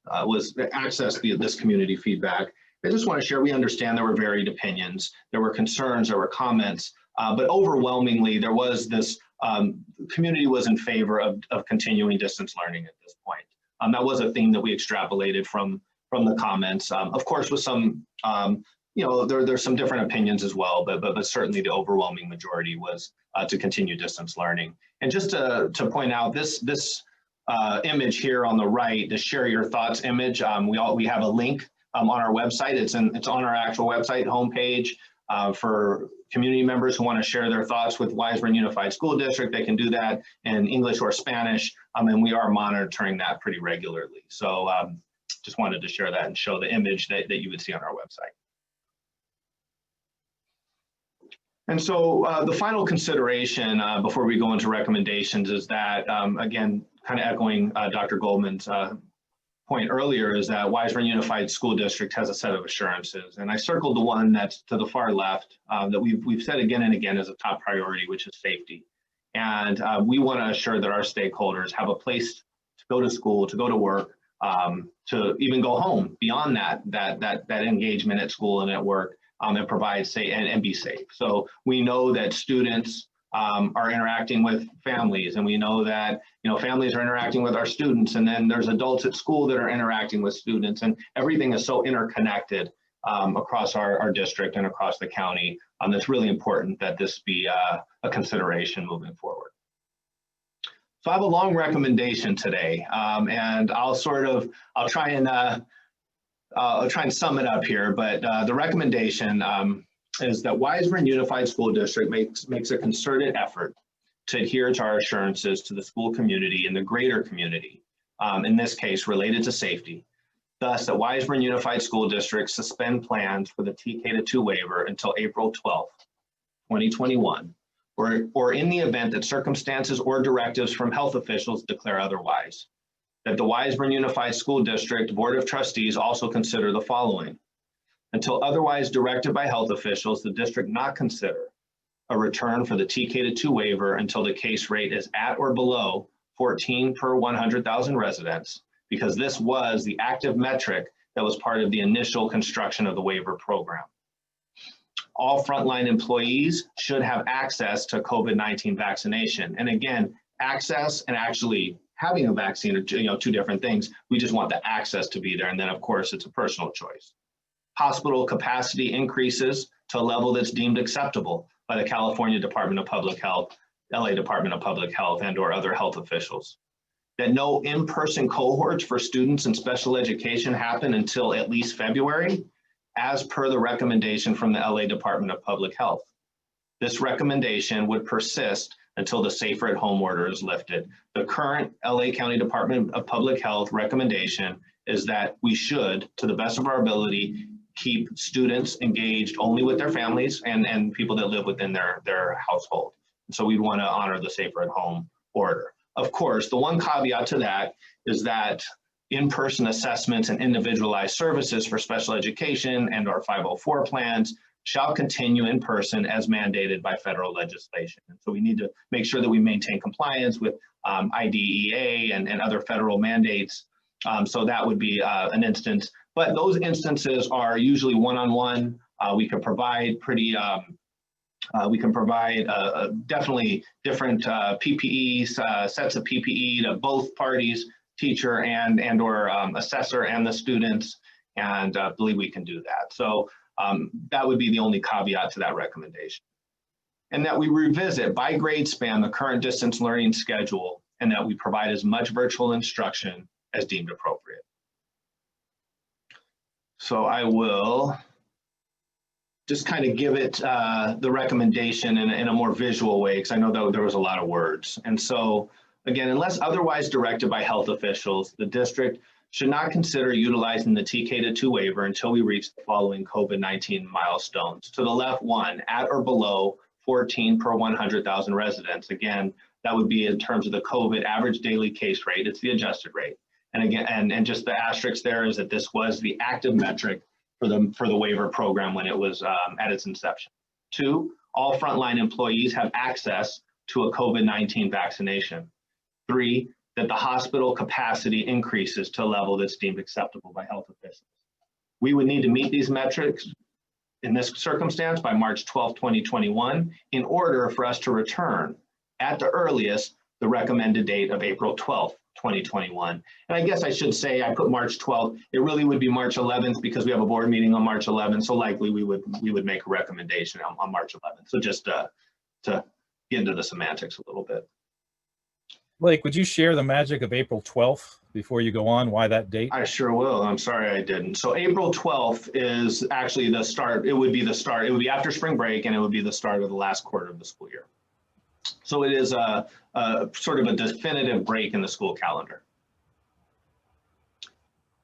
accessed this community feedback. I just want to share, we understand there were varied opinions, there were concerns, there were comments, but overwhelmingly there was this community was in favor of continuing distance learning at this point. That was a theme that we extrapolated from the comments, of course, with some you know, there's some different opinions as well, but certainly the overwhelming majority was to continue distance learning. And just to point out this image here on the right, the share your thoughts image, we have a link on our website. It's on our actual website homepage for community members who want to share their thoughts with Wiseburn Unified School District. They can do that in English or Spanish, and we are monitoring that pretty regularly. So just wanted to share that and show the image that you would see on our website. And so the final consideration before we go into recommendations is that, again, kind of echoing Dr. Goldman's point earlier, is that Wiseburn Unified School District has a set of assurances. And I circled the one that's to the far left that we've said again and again as a top priority, which is safety. And we want to assure that our stakeholders have a place to go to school, to go to work, to even go home beyond that engagement at school and at work. And provide safe and be safe. So we know that students are interacting with families, and we know that families are interacting with our students, and then there's adults at school that are interacting with students, and everything is so interconnected across our district and across the county. It's really important that this be a consideration moving forward. So I have a long recommendation today, and I'll try and sum it up here, but the recommendation is that Wiseburn Unified School District makes a concerted effort to adhere to our assurances to the school community and the greater community, in this case related to safety. Thus, that Wiseburn Unified School District suspend plans for the TK-2 waiver until April 12th, 2021, or in the event that circumstances or directives from health officials declare otherwise. That the Wiseburn Unified School District Board of Trustees also consider the following. Until otherwise directed by health officials, the district not consider a return for the TK-2 waiver until the case rate is at or below 14 per 100,000 residents, because this was the active metric that was part of the initial construction of the waiver program. All frontline employees should have access to COVID-19 vaccination. And again, access and actually having a vaccine are two different things. We just want the access to be there. And then of course, it's a personal choice. Hospital capacity increases to a level that's deemed acceptable by the California Department of Public Health, LA Department of Public Health, and or other health officials. That no in-person cohorts for students in special education happen until at least February, as per the recommendation from the LA Department of Public Health. This recommendation would persist until the safer at home order is lifted. The current LA County Department of Public Health recommendation is that we should, to the best of our ability, keep students engaged only with their families and people that live within their household. So we'd want to honor the safer at home order. Of course, the one caveat to that is that in-person assessments and individualized services for special education and our 504 plans shall continue in person as mandated by federal legislation. And so we need to make sure that we maintain compliance with IDEA and other federal mandates. So that would be an instance, but those instances are usually one-on-one. We can provide definitely different PPEs, sets of PPE to both parties, teacher and or assessor and the students, and believe we can do that. So that would be the only caveat to that recommendation. And that we revisit by grade span the current distance learning schedule, and that we provide as much virtual instruction as deemed appropriate. So I will just kind of give it the recommendation in a more visual way, because I know that there was a lot of words. And so again, unless otherwise directed by health officials, the district should not consider utilizing the TK-2 waiver until we reach the following COVID-19 milestones. To the left, 1, at or below 14 per 100,000 residents. Again, that would be in terms of the COVID average daily case rate. It's the adjusted rate. And again, and just the asterisk there is that this was the active metric for the waiver program when it was at its inception. 2, all frontline employees have access to a COVID-19 vaccination. 3, that the hospital capacity increases to a level that's deemed acceptable by health officials. We would need to meet these metrics in this circumstance by March 12, 2021, in order for us to return at the earliest the recommended date of April 12, 2021. And I guess I should say, I put March 12th. It really would be March 11th because we have a board meeting on March 11th. So likely we would make a recommendation on March 11th. So just to get into the semantics a little bit. Blake, would you share the magic of April 12th before you go on? Why that date? I sure will. I'm sorry I didn't. So April 12th is actually the start. It would be the start. It would be after spring break, and it would be the start of the last quarter of the school year. So it is a sort of a definitive break in the school calendar.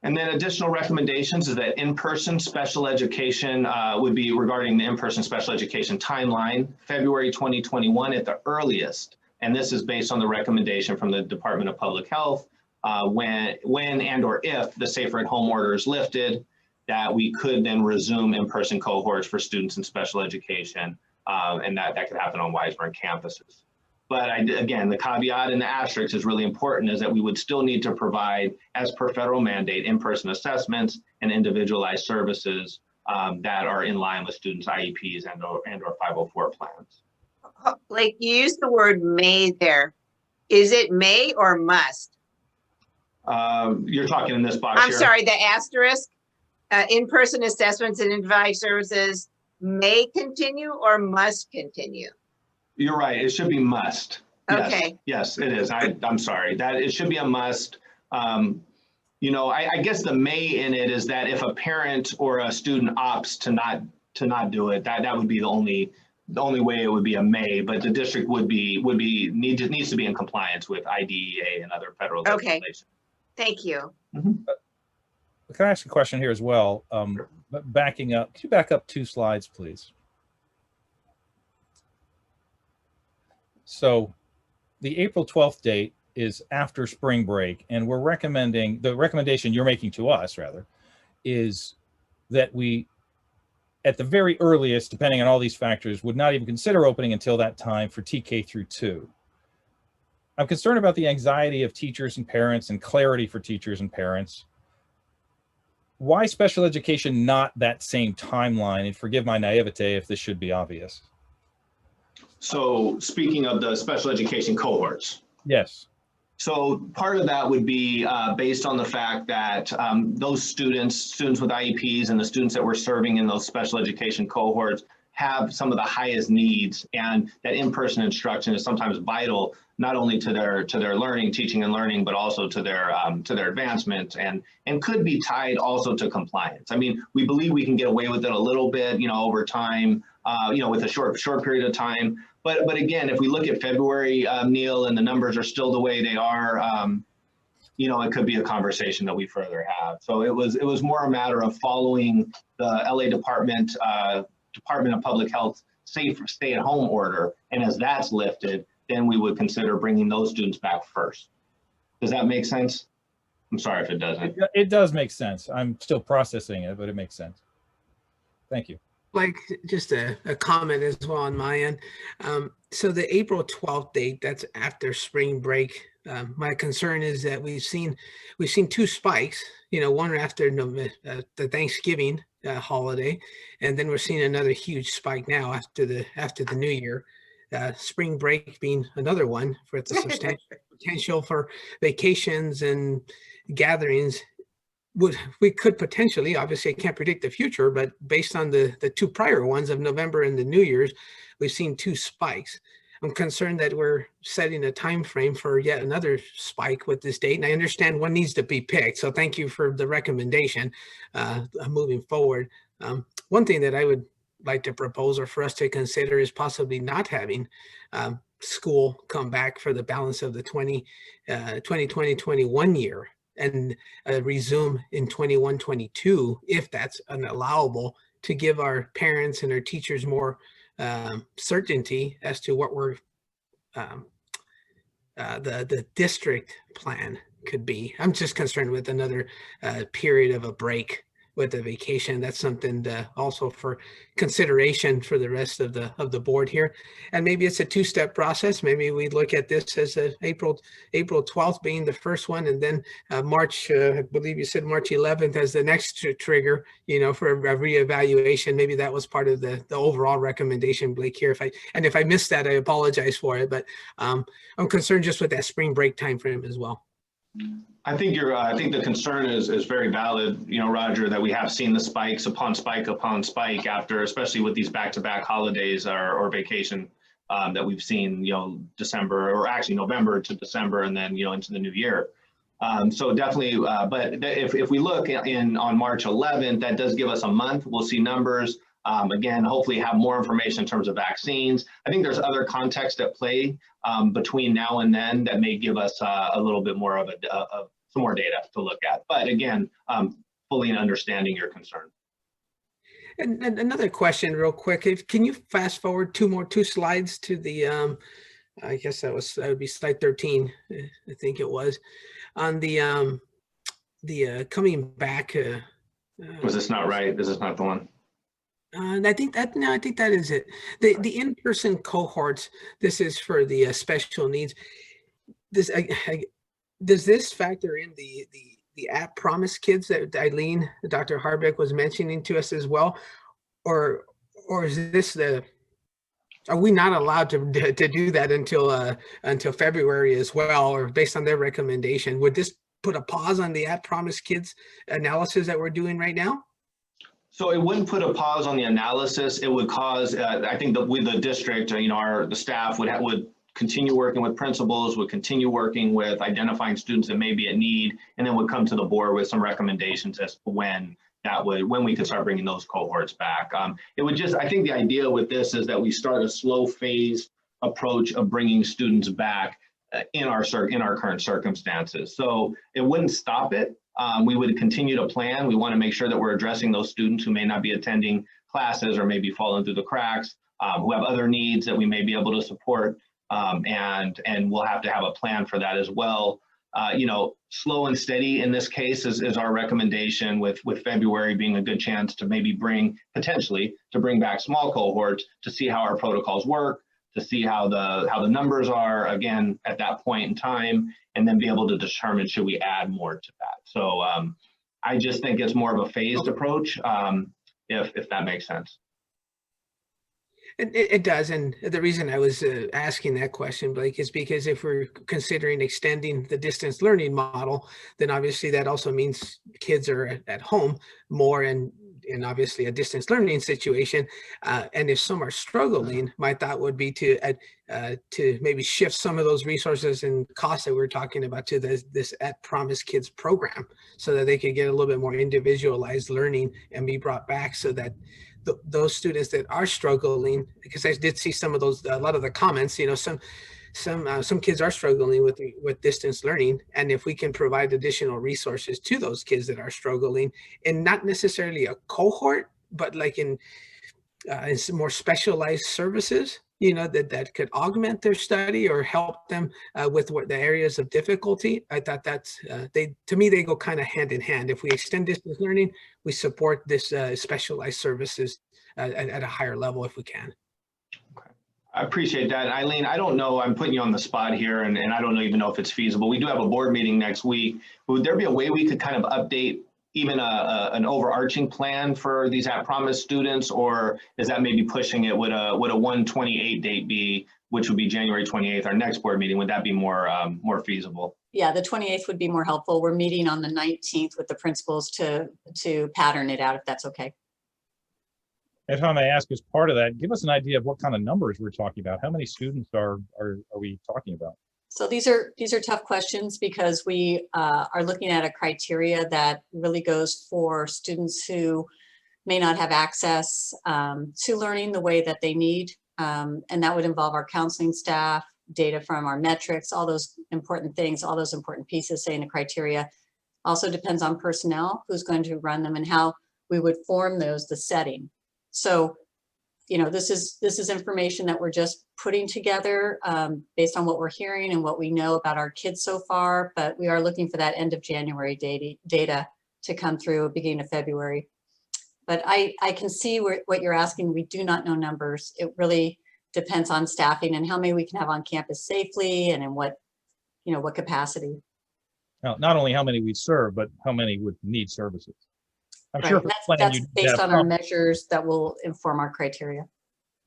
And then additional recommendations is that in-person special education would be regarding the in-person special education timeline, February 2021 at the earliest. And this is based on the recommendation from the Department of Public Health when and or if the safer at home order is lifted, that we could then resume in-person cohorts for students in special education, and that could happen on Wiseburn campuses. But again, the caveat and the asterisk is really important, is that we would still need to provide, as per federal mandate, in-person assessments and individualized services that are in line with students' IEPs and or 504 plans. Like, you used the word may there. Is it may or must? You're talking in this box I'm here? sorry, the asterisk, in-person assessments and individualized services may continue or must continue? You're right. It should be must. Okay. Yes, it is. I'm sorry. That it should be a must. You know, I guess the may in it is that if a parent or a student opts to not do it, that would be the only way it would be a may. But the district needs to be in compliance with IDEA and other federal legislation. Thank you. Mm-hmm. Can I ask a question here as well? Backing up, can you back up 2 slides, please? So the April 12th date is after spring break, and we're recommending, the recommendation you're making to us rather, is that we, at the very earliest, depending on all these factors, would not even consider opening until that time for TK through 2. I'm concerned about the anxiety of teachers and parents and clarity for teachers and parents. Why special education not that same timeline? And forgive my naivete if this should be obvious. So speaking of the special education cohorts. Yes. So part of that would be based on the fact that those students with IEPs and the students that we're serving in those special education cohorts have some of the highest needs, and that in-person instruction is sometimes vital, not only to their learning, teaching and learning, but also to their advancement, and could be tied also to compliance. I mean, we believe we can get away with it a little bit, you know, over time, you know, with a short period of time. But again, if we look at February, Neil, and the numbers are still the way they are, you know, it could be a conversation that we further have. So it was more a matter of following the LA Department of Public Health safe stay-at-home order, and as that's lifted, then we would consider bringing those students back first. Does that make sense? I'm sorry if it doesn't. It does make sense. I'm still processing it, but it makes sense. Thank you. Like, just a comment as well on my end. So the April 12th date, that's after spring break. My concern is that we've seen 2 spikes, you know, one after the Thanksgiving holiday, and then we're seeing another huge spike now after the new year. Spring break being another one for the substantial potential for vacations and gatherings. We could potentially, obviously I can't predict the future, but based on the 2 prior ones of November and the New Year's, we've seen 2 spikes. I'm concerned that we're setting a time frame for yet another spike with this date, and I understand one needs to be picked. So thank you for the recommendation moving forward. One thing that I would like to propose, or for us to consider, is possibly not having school come back for the balance of the 2020-21 year, and resume in 21-22, if that's allowable, to give our parents and our teachers more certainty as to what the district plan could be. I'm just concerned with another period of a break with the vacation. That's something also for consideration for the rest of the board here. And maybe it's a 2-step process. Maybe we look at this as April 12th being the first one, and then March, I believe you said March 11th as the next trigger, you know, for a reevaluation. Maybe that was part of the overall recommendation, Blake, here. If I missed that, I apologize for it, but I'm concerned just with that spring break time frame as well. I think I think the concern is very valid, you know, Roger, that we have seen the spikes upon spike upon spike after, especially with these back-to-back holidays or vacation that we've seen, you know, December, or actually November to December, and then, you know, into the new year. So definitely, but if we look on March 11th, that does give us a month. We'll see numbers. Again, hopefully have more information in terms of vaccines. I think there's other context at play between now and then that may give us a little bit more of some more data to look at. But again, fully understanding your concern. And another question real quick, can you fast forward two slides to the, I guess that would be slide 13, I think it was, on the coming back. Was this not right? Is this not the one? I think that is it. The in-person cohorts, this is for the special needs. Does this factor in the app promise kids that Eileen, Dr. Harbeck was mentioning to us as well? Or is this are we not allowed to do that until February as well, or based on their recommendation? Would this put a pause on the app promise kids analysis that we're doing right now? So it wouldn't put a pause on the analysis. It would cause, I think that with the district, you know, the staff would continue working with principals, would continue working with identifying students that may be at need, and then would come to the board with some recommendations as to when we could start bringing those cohorts back. It would just, I think the idea with this is that we start a slow phase approach of bringing students back in our current circumstances. So it wouldn't stop it. We would continue to plan. We want to make sure that we're addressing those students who may not be attending classes or maybe falling through the cracks, who have other needs that we may be able to support, and we'll have to have a plan for that as well. You know, slow and steady in this case is our recommendation, with February being a good chance to maybe potentially bring back small cohorts to see how our protocols work, to see how the numbers are again at that point in time, and then be able to determine should we add more to that. So I just think it's more of a phased approach, if that makes sense. It does, and the reason I was asking that question, Blake, is because if we're considering extending the distance learning model, then obviously that also means kids are at home more, and obviously a distance learning situation. And if some are struggling, my thought would be to maybe shift some of those resources and costs that we're talking about to this At Promise Kids program, so that they could get a little bit more individualized learning and be brought back, so that those students that are struggling, because I did see some of those, a lot of the comments, you know, some kids are struggling with distance learning, and if we can provide additional resources to those kids that are struggling, and not necessarily a cohort, but like in some more specialized services, you know, that could augment their study or help them with the areas of difficulty. I thought that's to me, they go kind of hand in hand. If we extend distance learning, we support this specialized services at a higher level if we can. Okay. I appreciate that. Eileen, I don't know, I'm putting you on the spot here, and I don't even know if it's feasible. We do have a board meeting next week. Would there be a way we could kind of update even an overarching plan for these At Promise students, or is that maybe pushing it? Would a 1/28 date be, which would be January 28th, our next board meeting? Would that be more feasible? Yeah, the 28th would be more helpful. We're meeting on the 19th with the principals to pattern it out, if that's okay. If I may ask, as part of that, give us an idea of what kind of numbers we're talking about. How many students are we talking about? So these are tough questions, because we are looking at a criteria that really goes for students who may not have access to learning the way that they need. And that would involve our counseling staff, data from our metrics, all those important things, all those important pieces saying the criteria. Also depends on personnel, who's going to run them, and how we would form those, the setting. So, you know, this is information that we're just putting together based on what we're hearing and what we know about our kids so far, but we are looking for that end of January data to come through beginning of February. But I can see what you're asking. We do not know numbers. It really depends on staffing and how many we can have on campus safely, and in what capacity. Now, not only how many we serve, but how many would need services. I'm Right. sure That's based on our measures that will inform our criteria.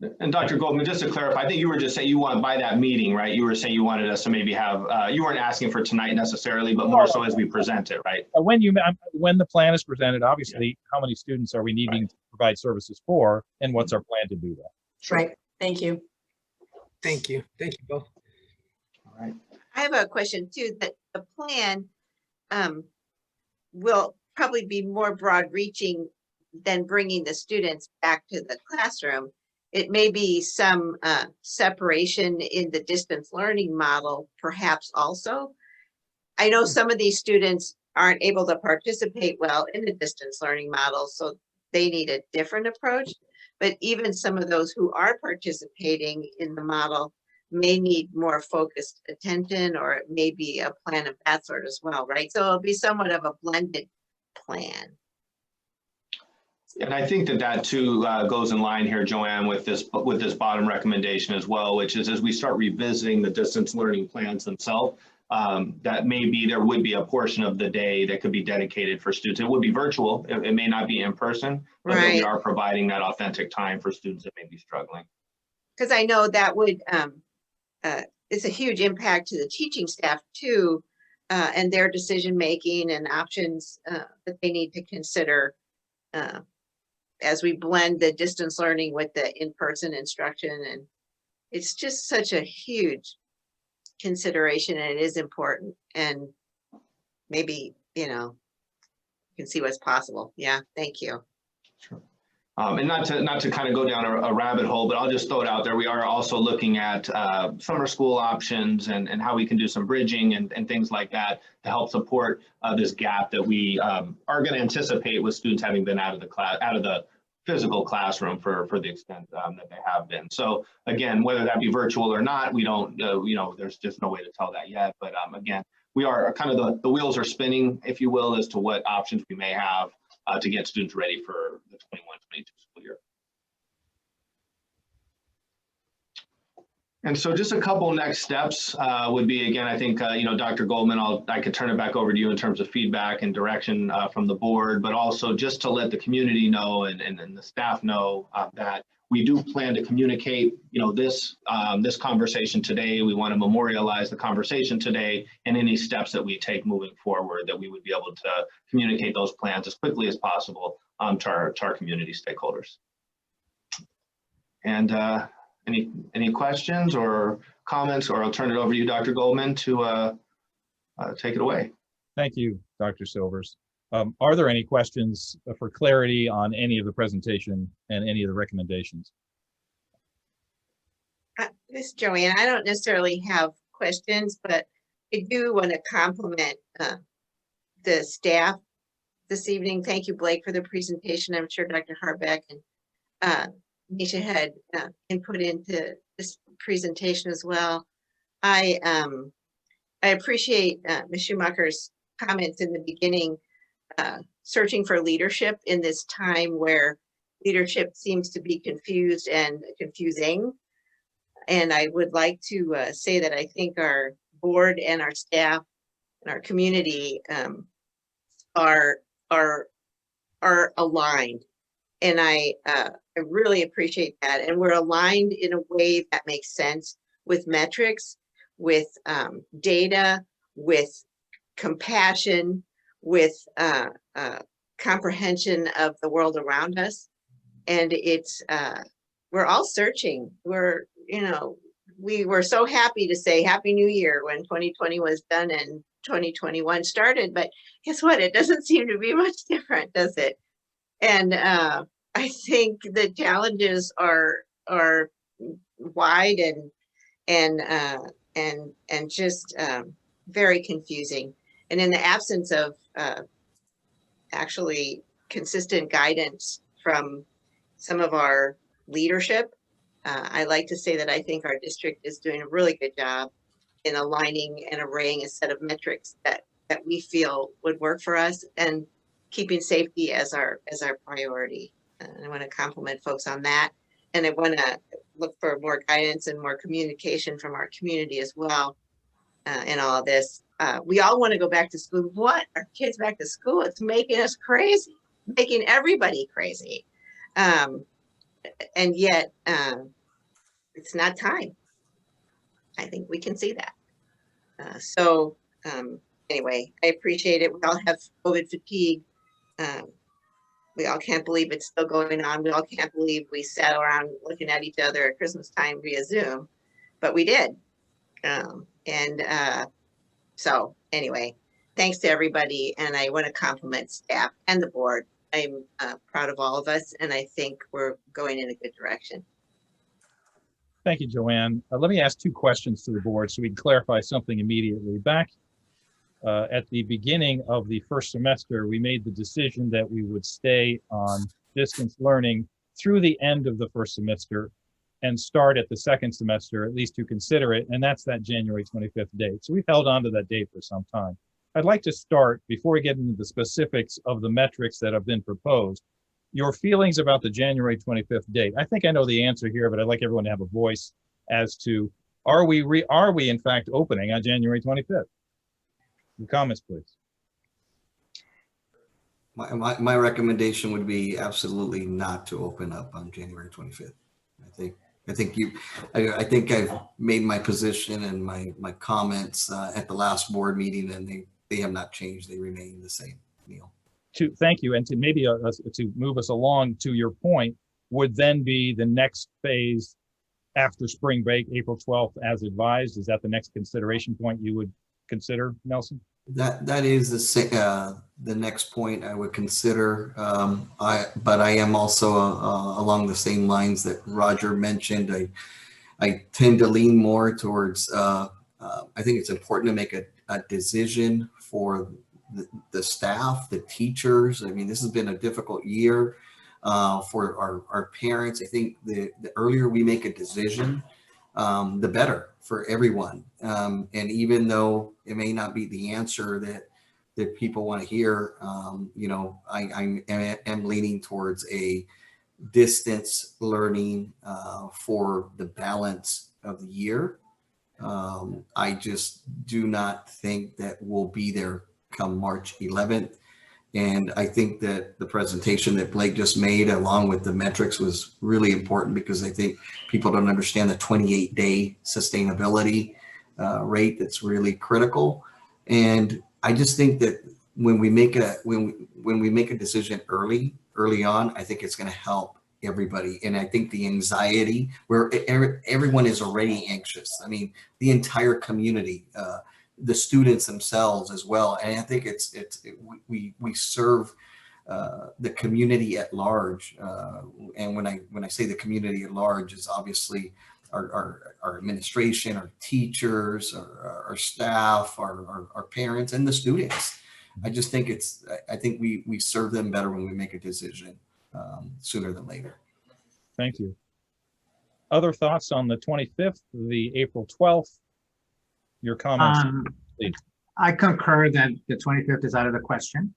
And Dr. Goldman, just to clarify, I think you were just saying you want by that meeting, right? You were saying you wanted us to maybe have, you weren't asking for tonight necessarily, but more so as we present it, right? When the plan is presented, obviously, how many students are we needing to provide services for, and what's our plan to do that? Sure. Right. Thank you. Thank you. Thank you both. All right. I have a question too, that the plan will probably be more broad reaching than bringing the students back to the classroom. It may be some separation in the distance learning model, perhaps also. I know some of these students aren't able to participate well in the distance learning model, so they need a different approach. But even some of those who are participating in the model may need more focused attention, or it may be a plan of that sort as well, right? So it'll be somewhat of a blended plan. And I think that too goes in line here, Joanne, with this bottom recommendation as well, which is as we start revisiting the distance learning plans themselves, that maybe there would be a portion of the day that could be dedicated for students. It would be virtual. It may not be in person, but that we Right. are providing that authentic time for students that may be struggling. Because I know that would, it's a huge impact to the teaching staff too, and their decision-making and options that they need to consider as we blend the distance learning with the in-person instruction. And it's just such a huge consideration, and it is important. And maybe, you can see what's possible. Yeah, thank you. Sure. And not to kind of go down a rabbit hole, but I'll just throw it out there. We are also looking at summer school options and how we can do some bridging and things like that to help support this gap that we are going to anticipate with students having been out of the physical classroom for the extent that they have been. So again, whether that be virtual or not, we don't, there's just no way to tell that yet. But again, we are kind of the wheels are spinning, if you will, as to what options we may have to get students ready for the 21-22 school year. And so just a couple next steps would be, again, I think, Dr. Goldman, I could turn it back over to you in terms of feedback and direction from the board, but also just to let the community know and the staff know that we do plan to communicate, this conversation today. We want to memorialize the conversation today and any steps that we take moving forward, that we would be able to communicate those plans as quickly as possible to our community stakeholders. And any questions or comments, or I'll turn it over to you, Dr. Goldman, to take it away. Thank you, Dr. Silvers. Are there any questions for clarity on any of the presentation and any of the recommendations? This is Joanne. I don't necessarily have questions, but I do want to compliment the staff this evening. Thank you, Blake, for the presentation. I'm sure Dr. Harbeck and Nisha had input into this presentation as well. I appreciate Ms. Schumacher's comments in the beginning, searching for leadership in this time where leadership seems to be confused and confusing. And I would like to say that I think our board and our staff and our community are aligned. And I really appreciate that. And we're aligned in a way that makes sense, with metrics, with data, with compassion, with comprehension of the world around us. And it's, we're all searching. We were so happy to say Happy New Year when 2020 was done and 2021 started, but guess what? It doesn't seem to be much different, does it? And I think the challenges are wide and just very confusing. And in the absence of actually consistent guidance from some of our leadership, I like to say that I think our district is doing a really good job in aligning and arraying a set of metrics that we feel would work for us, and keeping safety as our priority. And I want to compliment folks on that. And I want to look for more guidance and more communication from our community as well in all of this. We all want to go back to school. We want our kids back to school. It's making us crazy, making everybody crazy. and yet it's not time. I think we can see that. Anyway, I appreciate it. We all have COVID fatigue. We all can't believe it's still going on. We all can't believe we sat around looking at each other at Christmas time via Zoom, but we did. So anyway, thanks to everybody. And I want to compliment staff and the board. I'm proud of all of us, and I think we're going in a good direction. Thank you, Joanne. Let me ask two questions to the board so we can clarify something immediately. Back at the beginning of the first semester, we made the decision that we would stay on distance learning through the end of the first semester and start at the second semester, at least to consider it, and that's that January 25th date. So we've held on to that date for some time. I'd like to start, before we get into the specifics of the metrics that have been proposed, your feelings about the January 25th date. I think I know the answer here, but I'd like everyone to have a voice as to, are we in fact opening on January 25th? Your comments, please. My recommendation would be absolutely not to open up on January 25th. I think I've made my position and my comments at the last board meeting, and they have not changed. They remain the same, Neil. Thank you, and to maybe to move us along to your point, would then be the next phase after spring break, April 12th, as advised. Is that the next consideration point you would consider, Nelson? That is the next point I would consider. But I am also along the same lines that Roger mentioned. I tend to lean more towards. I think it's important to make a decision for the staff, the teachers. I mean, this has been a difficult year for our parents. I think the earlier we make a decision, the better for everyone. And even though it may not be the answer that people want to hear, I am leaning towards a distance learning for the balance of the year. I just do not think that we'll be there come March 11th. And I think that the presentation that Blake just made along with the metrics was really important, because I think people don't understand the 28-day sustainability rate that's really critical. And I just think that when we make a decision early on, I think it's going to help everybody. And I think the anxiety where everyone is already anxious. I mean, the entire community, the students themselves as well. And I think we serve the community at large. And when I say the community at large, is obviously our administration, our teachers, our staff, our parents, and the students. I just think I think we serve them better when we make a decision sooner than later. Thank you. Other thoughts on the 25th, the April 12th? Your comments, please. I concur that the 25th is out of the question.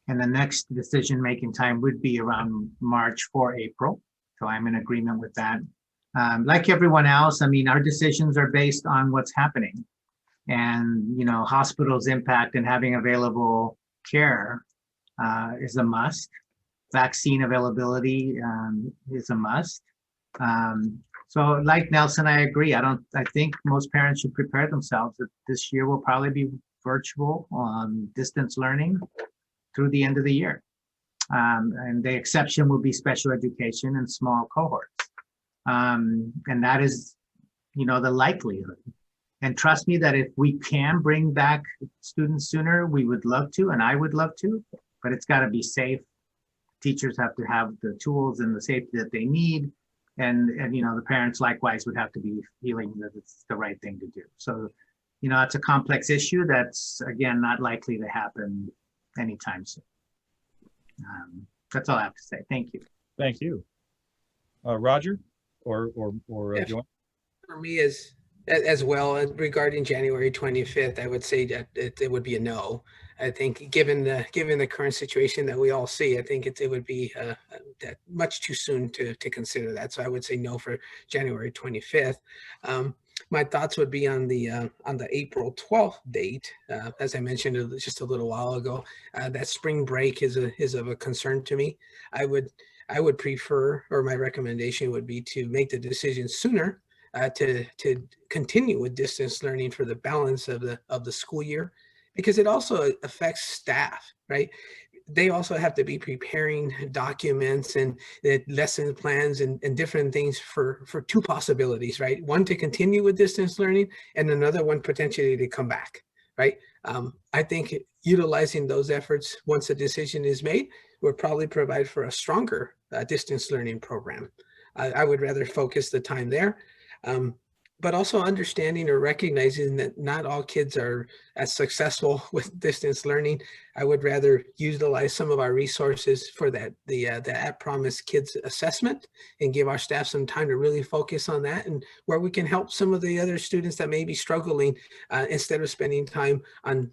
And the next decision-making time would be around March for April. So I'm in agreement with that. Like everyone else, I mean, our decisions are based on what's happening. And, hospitals' impact and having available care is a must. Vaccine availability is a must. So like Nelson, I agree. I think most parents should prepare themselves that this year will probably be virtual distance learning through the end of the year. And the exception will be special education and small cohorts. And that is, the likelihood. And trust me that if we can bring back students sooner, we would love to, and I would love to, but it's got to be safe. Teachers have to have the tools and the safety that they need. And the parents likewise would have to be feeling that it's the right thing to do. So, it's a complex issue that's, again, not likely to happen anytime soon. That's all I have to say. Thank you. Thank you. Roger or Joanne? For me as well, regarding January 25th, I would say that it would be a no. I think given the current situation that we all see, I think it would be that much too soon to consider that. So I would say no for January 25th. My thoughts would be on the April 12th date. As I mentioned just a little while ago, that spring break is of a concern to me. I I would prefer, or my recommendation would be to make the decision sooner to continue with distance learning for the balance of the school year, because it also affects staff, right? They also have to be preparing documents and lesson plans and different things for two possibilities, right? One to continue with distance learning and another one potentially to come back, right? I think utilizing those efforts once a decision is made would probably provide for a stronger distance learning program. I would rather focus the time there. But also understanding or recognizing that not all kids are as successful with distance learning. I would rather utilize some of our resources for the At Promise Kids assessment and give our staff some time to really focus on that, and where we can help some of the other students that may be struggling instead of spending time on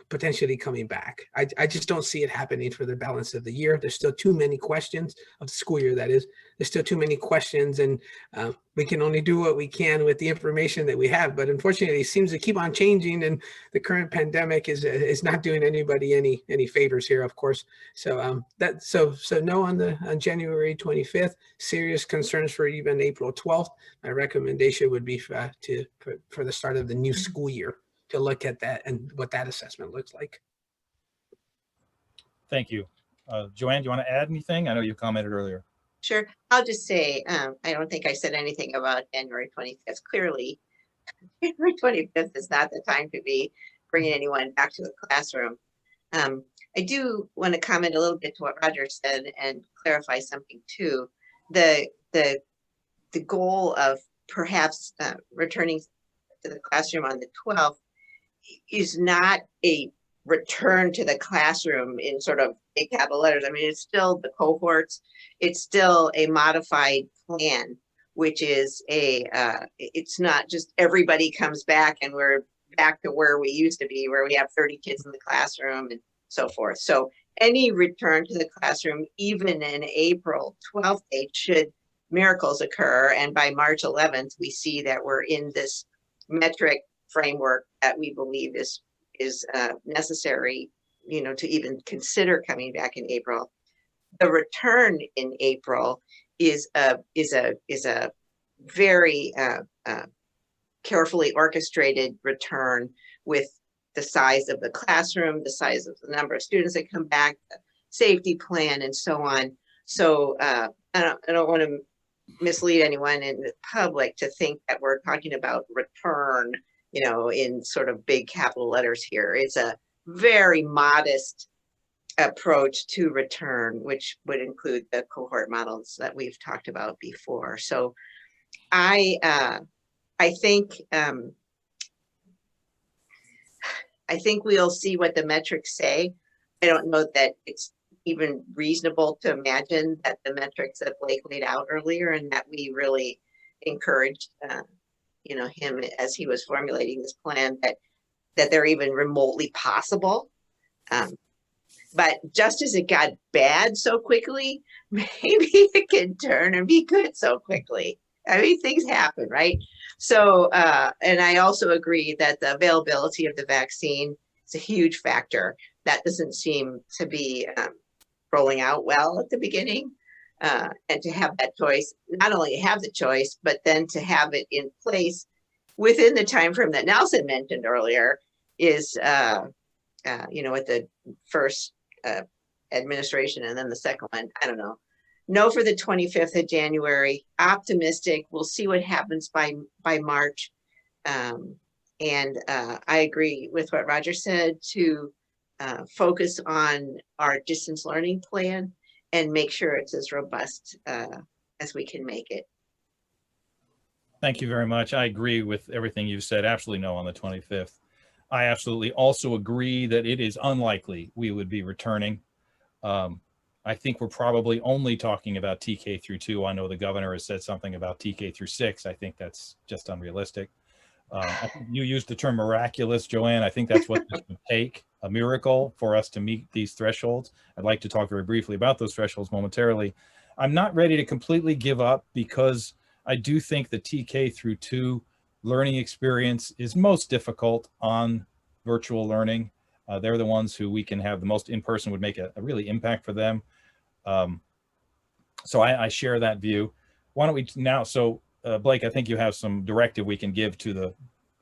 potentially coming back. I just don't see it happening for the balance of the year. There's still too many questions of the school year, that is. There's still too many questions, and we can only do what we can with the information that we have. But unfortunately, it seems to keep on changing, and the current pandemic is not doing anybody any favors here, of course. So so no on January 25th. Serious concerns for even April 12th. My recommendation would be for the start of the new school year, to look at that and what that assessment looks like. Thank you. Joanne, do you want to add anything? I know you commented earlier. Sure. I'll just say, I don't think I said anything about January 25th. Clearly, January 25th is not the time to be bringing anyone back to the classroom. I do want to comment a little bit to what Roger said and clarify something too. The goal of perhaps returning to the classroom on the 12th is not a return to the classroom in sort of big capital letters. I mean, it's still the cohorts. It's still a modified plan, which is it's not just everybody comes back and we're back to where we used to be, where we have 30 kids in the classroom and so forth. So any return to the classroom, even in April 12th date, should miracles occur. And by March 11th, we see that we're in this metric framework that we believe is necessary, to even consider coming back in April. The return in April is a very carefully orchestrated return with the size of the classroom, the size of the number of students that come back, the safety plan, and so on. So I don't want to mislead anyone in the public to think that we're talking about return, in sort of big capital letters here. It's a very modest approach to return, which would include the cohort models that we've talked about before. So I think we'll see what the metrics say. I don't know that it's even reasonable to imagine that the metrics that Blake laid out earlier, and that we really encouraged him as he was formulating this plan, that they're even remotely possible. But just as it got bad so quickly, maybe it can turn and be good so quickly. I mean, things happen, right? So, and I also agree that the availability of the vaccine is a huge factor. That doesn't seem to be rolling out well at the beginning. And to have that choice, not only have the choice, but then to have it in place within the time frame that Nelson mentioned earlier is, with the first administration and then the second one, I don't know. No for the 25th of January, optimistic. We'll see what happens by March. And I agree with what Roger said to focus on our distance learning plan and make sure it's as robust as we can make it. Thank you very much. I agree with everything you've said. Absolutely no on the 25th. I absolutely also agree that it is unlikely we would be returning. I think we're probably only talking about TK through 2. I know the governor has said something about TK through 6. I think that's just unrealistic. I think you used the term miraculous, Joanne. I think that's what this would take, a miracle, for us to meet these thresholds. I'd like to talk very briefly about those thresholds momentarily. I'm not ready to completely give up, because I do think the TK through 2 learning experience is most difficult on virtual learning. They're the ones who we can have the most in-person, would make a really impact for them. So I share that view. Why don't we now, so Blake, I think you have some directive we can give to the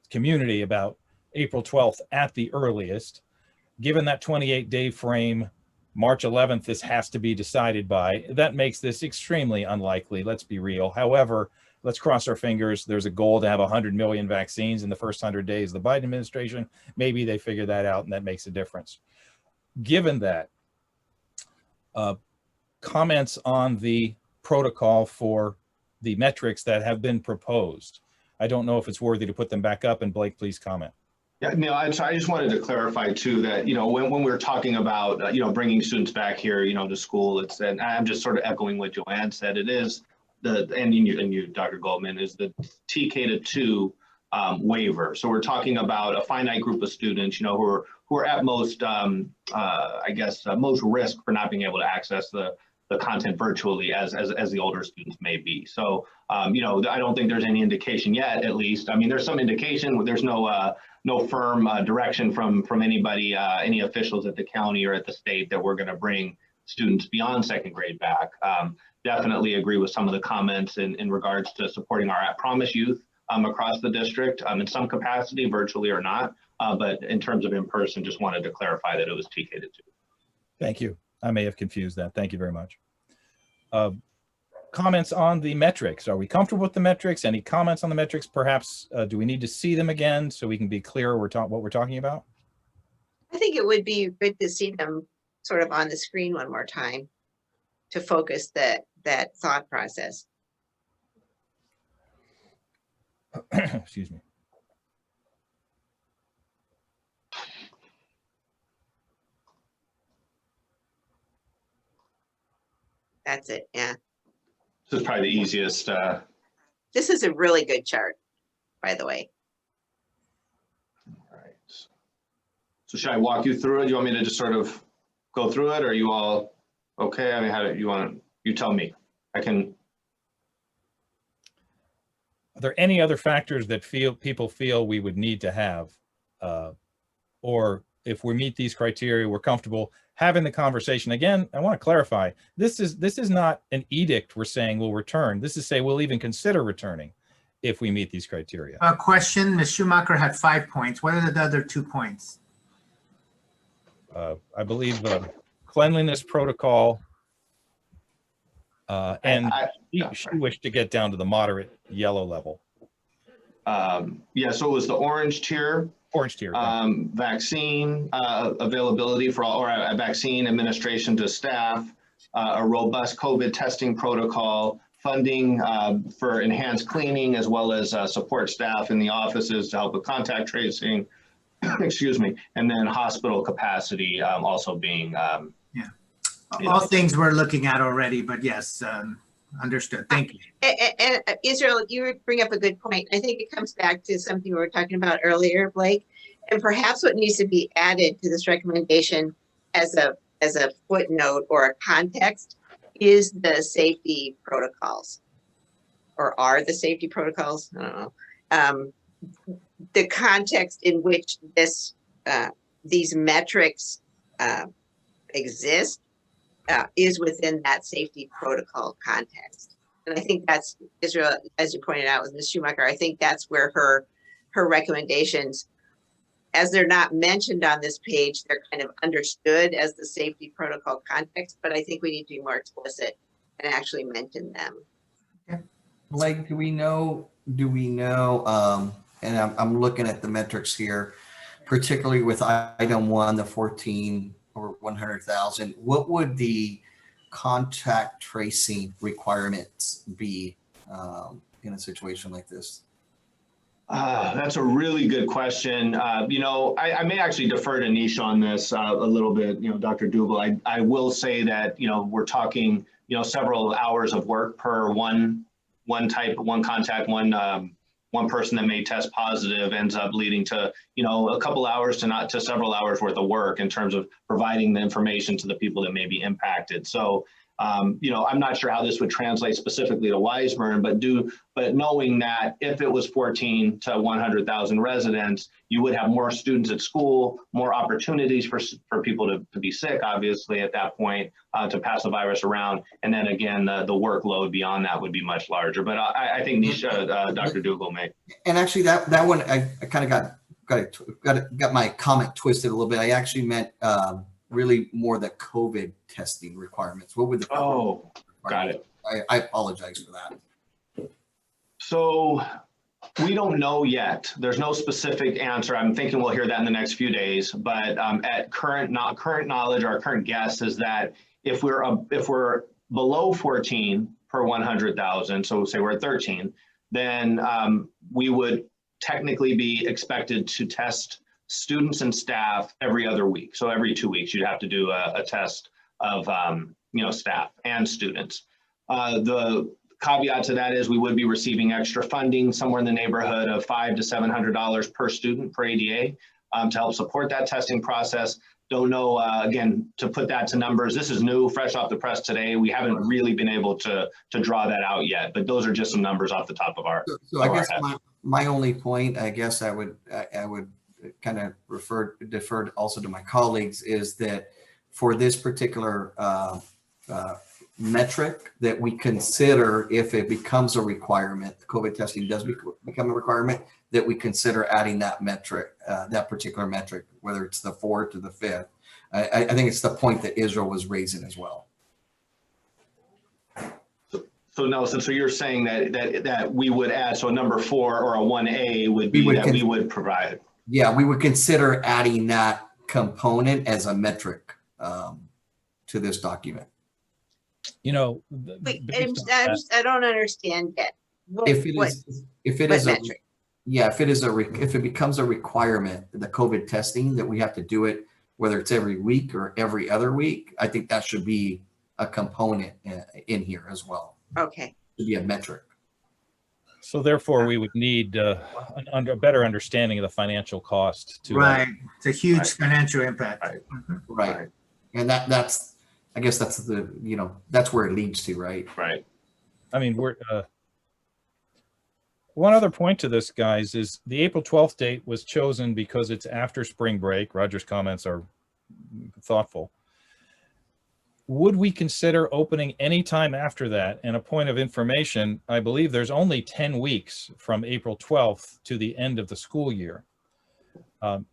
community about April 12th at the earliest. Given that 28-day frame, March 11th, this has to be decided by. That makes this extremely unlikely, let's be real. However, let's cross our fingers. There's a goal to have 100 million vaccines in the first 100 days of the Biden administration. Maybe they figure that out and that makes a difference. Given that, comments on the protocol for the metrics that have been proposed. I don't know if it's worthy to put them back up, and Blake, please comment. Yeah, Neil, I just wanted to clarify too that, when we're talking about, bringing students back here, to school, and I'm just sort of echoing what Joanne said, it is and you, Dr. Goldman, is the TK to 2 waiver. So we're talking about a finite group of students, who are at most, most risk for not being able to access the content virtually as the older students may be. So, I don't think there's any indication yet, at least. I mean, there's some indication. There's no firm direction from anybody, any officials at the county or at the state that we're going to bring students beyond second grade back. Definitely agree with some of the comments in regards to supporting our At Promise youth across the district in some capacity, virtually or not. But in terms of in person, just wanted to clarify that it was TK to 2. Thank you. I may have confused that. Thank you very much. Comments on the metrics. Are we comfortable with the metrics? Any comments on the metrics? Perhaps do we need to see them again so we can be clear what we're talking about? I think it would be good to see them sort of on the screen one more time to focus that thought process. Excuse me. That's it. Yeah. This is probably the easiest. This is a really good chart, by the way. All right. So should I walk you through it? Do you want me to just sort of go through it? Or are you all okay? I mean, how do you want to, you tell me. I can. Are there any other factors that people feel we would need to have? Or if we meet these criteria, we're comfortable having the conversation. Again, I want to clarify, this is not an edict we're saying we'll return. This is say we'll even consider returning if we meet these criteria. A question, Ms. Schumacher had 5 points. What are the other 2 points? I believe cleanliness protocol, and she wished to get down to the moderate yellow level. Yeah, so it was the orange tier. Orange tier. Vaccine availability for all, or vaccine administration to staff, a robust COVID testing protocol, funding for enhanced cleaning, as well as support staff in the offices to help with contact tracing, excuse me, and then hospital capacity also being. Yeah, all things we're looking at already, but yes, understood. Thank you. And Israel, you bring up a good point. I think it comes back to something we were talking about earlier, Blake, and perhaps what needs to be added to this recommendation as a footnote or a context is the safety protocols, or are the safety protocols? I don't know. The context in which these metrics exist is within that safety protocol context. And I think that's, Israel, as you pointed out with Ms. Schumacher, I think that's where her recommendations, as they're not mentioned on this page, they're kind of understood as the safety protocol context, but I think we need to be more explicit and actually mention them. Okay. Blake, do we know, and I'm looking at the metrics here, particularly with item 1, the 14 or 100,000, what would the contact tracing requirements be in a situation like this? That's a really good question. I may actually defer to Nisha on this a little bit, Dr. Dubel. I will say that, we're talking, several hours of work per one contact, one person that may test positive ends up leading to, a couple hours to several hours worth of work in terms of providing the information to the people that may be impacted. So, You know, I'm not sure how this would translate specifically to Wiseburn, but knowing that if it was 14 to 100,000 residents, you would have more students at school, more opportunities for people to be sick, obviously, at that point, to pass the virus around. And then again, the workload beyond that would be much larger. But I think Nisha, Dr. Dougal may. And actually that one, I kind of got my comment twisted a little bit. I actually meant really more the COVID testing requirements. What would the got it. I apologize for that. So we don't know yet. There's no specific answer. I'm thinking we'll hear that in the next few days. But at current knowledge, our current guess is that if we're below 14 per 100,000, so say we're at 13, then we would technically be expected to test students and staff every other week. So every 2 weeks, you'd have to do a test of staff and students. The caveat to that is we would be receiving extra funding, somewhere in the neighborhood of $500 to $700 per student per ADA to help support that testing process. Don't know, again, to put that to numbers. This is new, fresh off the press today. We haven't really been able to draw that out yet, but those are just some numbers off the top of our. So I guess my only point, I guess I would kind of defer also to my colleagues, is that for this particular metric, that we consider, if it becomes a requirement, COVID testing does become a requirement, that we consider adding that metric, that particular metric, whether it's the 4th or the 5th. I think it's the point that Israel was raising as well. So Nelson, so you're saying that we would add, so a number 4 or a 1A would be we would provide. Yeah, we would consider adding that component as a metric to this document. You know, Wait, I don't understand that. If it becomes a requirement, the COVID testing, that we have to do it, whether it's every week or every other week, I think that should be a component in here as well. Okay. To be a metric. So therefore, we would need a better understanding of the financial cost. Right. It's a huge financial impact. Right. And that's, I guess that's that's where it leads to, right? Right. I mean, one other point to this, guys, is the April 12th date was chosen because it's after spring break. Roger's comments are thoughtful. Would we consider opening any time after that? And a point of information, I believe there's only 10 weeks from April 12th to the end of the school year. So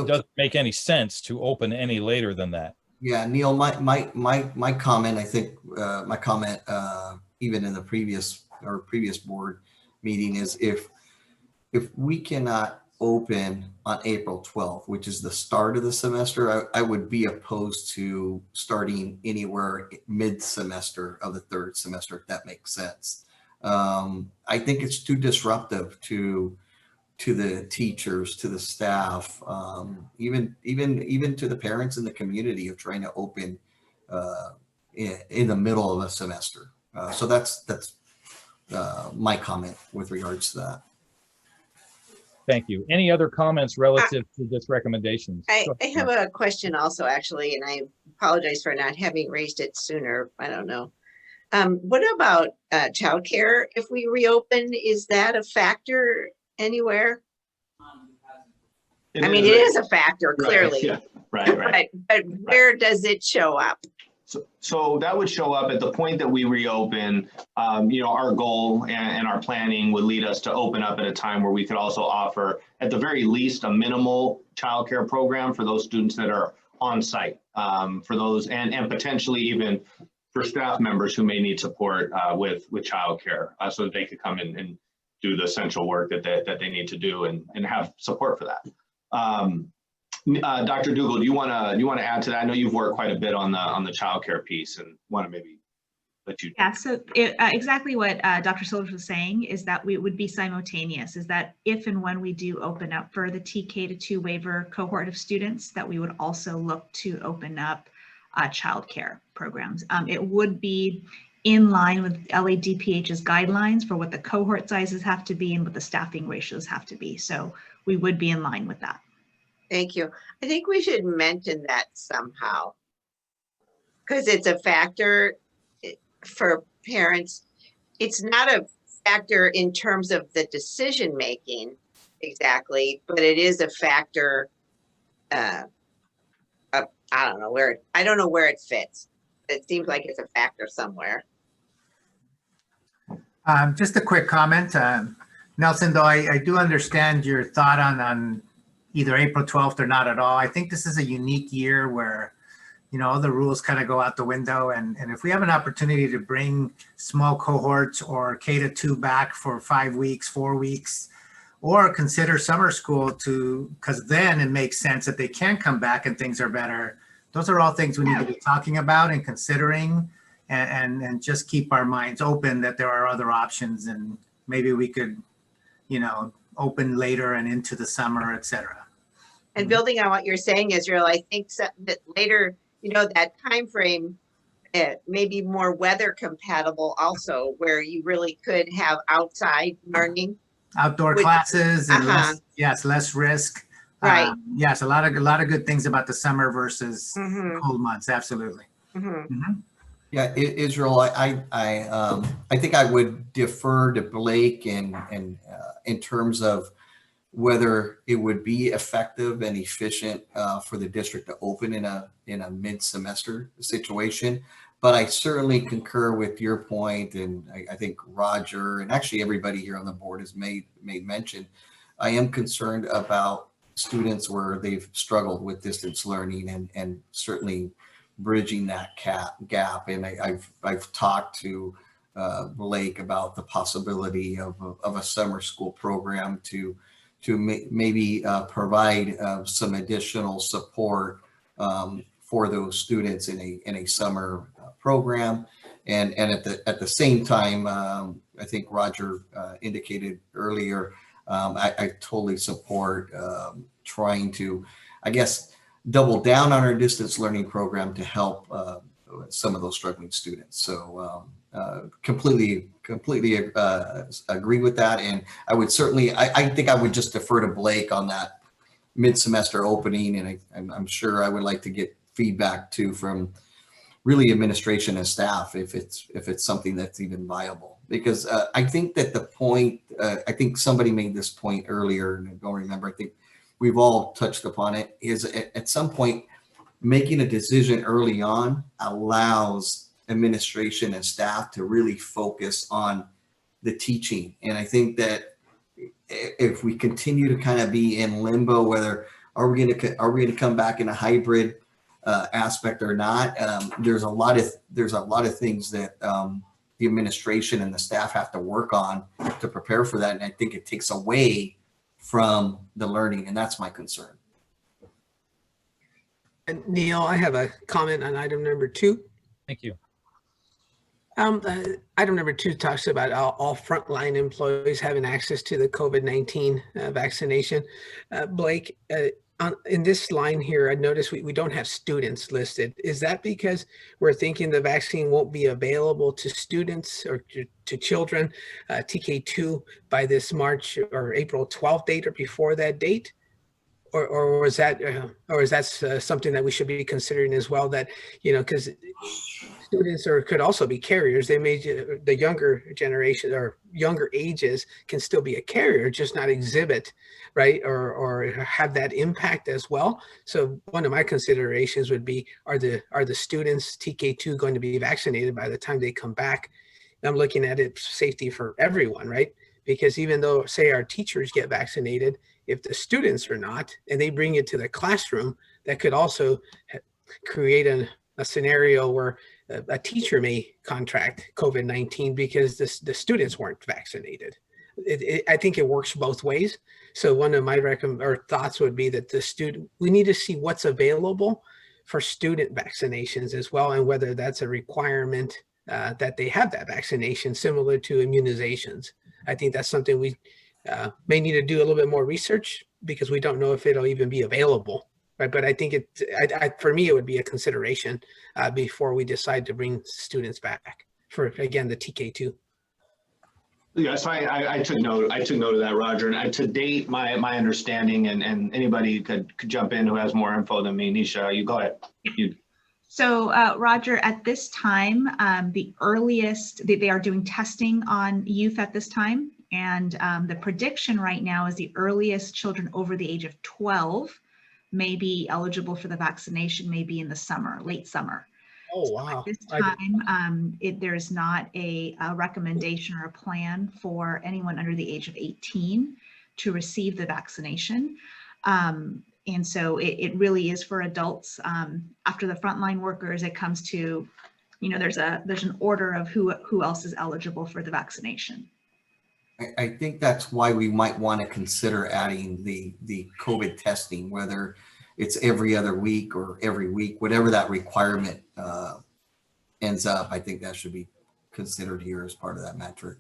it doesn't make any sense to open any later than that. Yeah, Neil, my comment, I think my comment even in the previous board meeting is if we cannot open on April 12th, which is the start of the semester, I would be opposed to starting anywhere mid-semester of the 3rd semester, if that makes sense. I think it's too disruptive to the teachers, to the staff, even to the parents in the community of trying to open in the middle of a semester. So that's my comment with regards to that. Thank you. Any other comments relative to this recommendation? I have a question also, actually, and I apologize for not having raised it sooner. I don't know. What about childcare? If we reopen, is that a factor anywhere? I mean, it is a factor, clearly. Right, yeah. Right. But where does it show up? So that would show up at the point that we reopen. Our goal and our planning would lead us to open up at a time where we could also offer, at the very least, a minimal childcare program for those students that are on site, for those, and potentially even for staff members who may need support with childcare, so that they could come in and do the essential work that they need to do and have support for that. Dr. Dougal, do you want to add to that? I know you've worked quite a bit on the childcare piece, and want to maybe let you. Yeah. So exactly what Dr. Silvers was saying is that we would be simultaneous. Is that if and when we do open up for the TK to 2 waiver cohort of students, that we would also look to open up childcare programs. It would be in line with LADPH's guidelines for what the cohort sizes have to be and what the staffing ratios have to be. So we would be in line with that. Thank you. I think we should mention that somehow, because it's a factor for parents. It's not a factor in terms of the decision making exactly, but it is a factor. I don't know where it fits. It seems like it's a factor somewhere. Just a quick comment. Nelson, though I do understand your thought on either April 12th or not at all. I think this is a unique year where, you know, all the rules kind of go out the window. And if we have an opportunity to bring small cohorts or K-2 back for 5 weeks, 4 weeks, or consider summer school because then it makes sense that they can come back and things are better. Those are all things we need to be talking about and considering, and just keep our minds open that there are other options, and maybe we could, you know, open later and into the summer, et cetera. And building on what you're saying, Israel, I think that later, you know, that time frame may be more weather compatible also, where you really could have outside learning. Outdoor classes and less risk. Right. Yes, a lot of good things about the summer versus cold months. Absolutely. Yeah, Israel, I think I would defer to Blake in terms of whether it would be effective and efficient for the district to open in a mid-semester situation. But I certainly concur with your point, and I think Roger and actually everybody here on the board has made mention. I am concerned about students where they've struggled with distance learning and certainly bridging that gap. And I've talked to Blake about the possibility of a summer school program to maybe provide some additional support for those students in a summer program. And at the same time, I think Roger indicated earlier, I totally support trying to, I guess, double down on our distance learning program to help some of those struggling students. So completely agree with that. And I would certainly, I think I would just defer to Blake on that mid-semester opening. And I'm sure I would like to get feedback too from really administration and staff if it's something that's even viable. Because I think that the point, I think somebody made this point earlier, and I don't remember, I think we've all touched upon it, is at some point making a decision early on allows administration and staff to really focus on the teaching. And I think that if we continue to kind of be in limbo, whether are we going to come back in a hybrid aspect or not, there's a lot of things that the administration and the staff have to work on to prepare for that. And I think it takes away from the learning, and that's my concern. And Neil, I have a comment on item number 2. Thank you. Item number 2 talks about all frontline employees having access to the COVID-19 vaccination. Blake, in this line here, I noticed we don't have students listed. Is that because we're thinking the vaccine won't be available to students or to children, TK2, by this March or April 12th date or before that date? Or is that something that we should be considering as well, that, you know, because students could also be carriers. They may, the younger generation or younger ages can still be a carrier, just not exhibit, right? Or have that impact as well. So one of my considerations would be, are the students TK2 going to be vaccinated by the time they come back? And I'm looking at it safety for everyone, right? Because even though, say, our teachers get vaccinated, if the students are not, and they bring it to the classroom, that could also create a scenario where a teacher may contract COVID-19 because the students weren't vaccinated. I think it works both ways. So one of my thoughts would be that we need to see what's available for student vaccinations as well, and whether that's a requirement that they have that vaccination, similar to immunizations. I think that's something we may need to do a little bit more research, because we don't know if it'll even be available, right? But I think for me, it would be a consideration before we decide to bring students back for, again, the TK2. Yes, I took note of that, Roger. And to date, my understanding, and anybody could jump in who has more info than me. Nisha, you go ahead. So Roger, at this time, the earliest, they are doing testing on youth at this time. And the prediction right now is the earliest children over the age of 12 may be eligible for the vaccination, maybe in the summer, late summer. Oh, So wow. at this time, there's not a recommendation or a plan for anyone under the age of 18 to receive the vaccination. And so it really is for adults. After the frontline workers, it comes to, there's an order of who else is eligible for the vaccination. I think that's why we might want to consider adding the COVID testing, whether it's every other week or every week, whatever that requirement ends up. I think that should be considered here as part of that metric.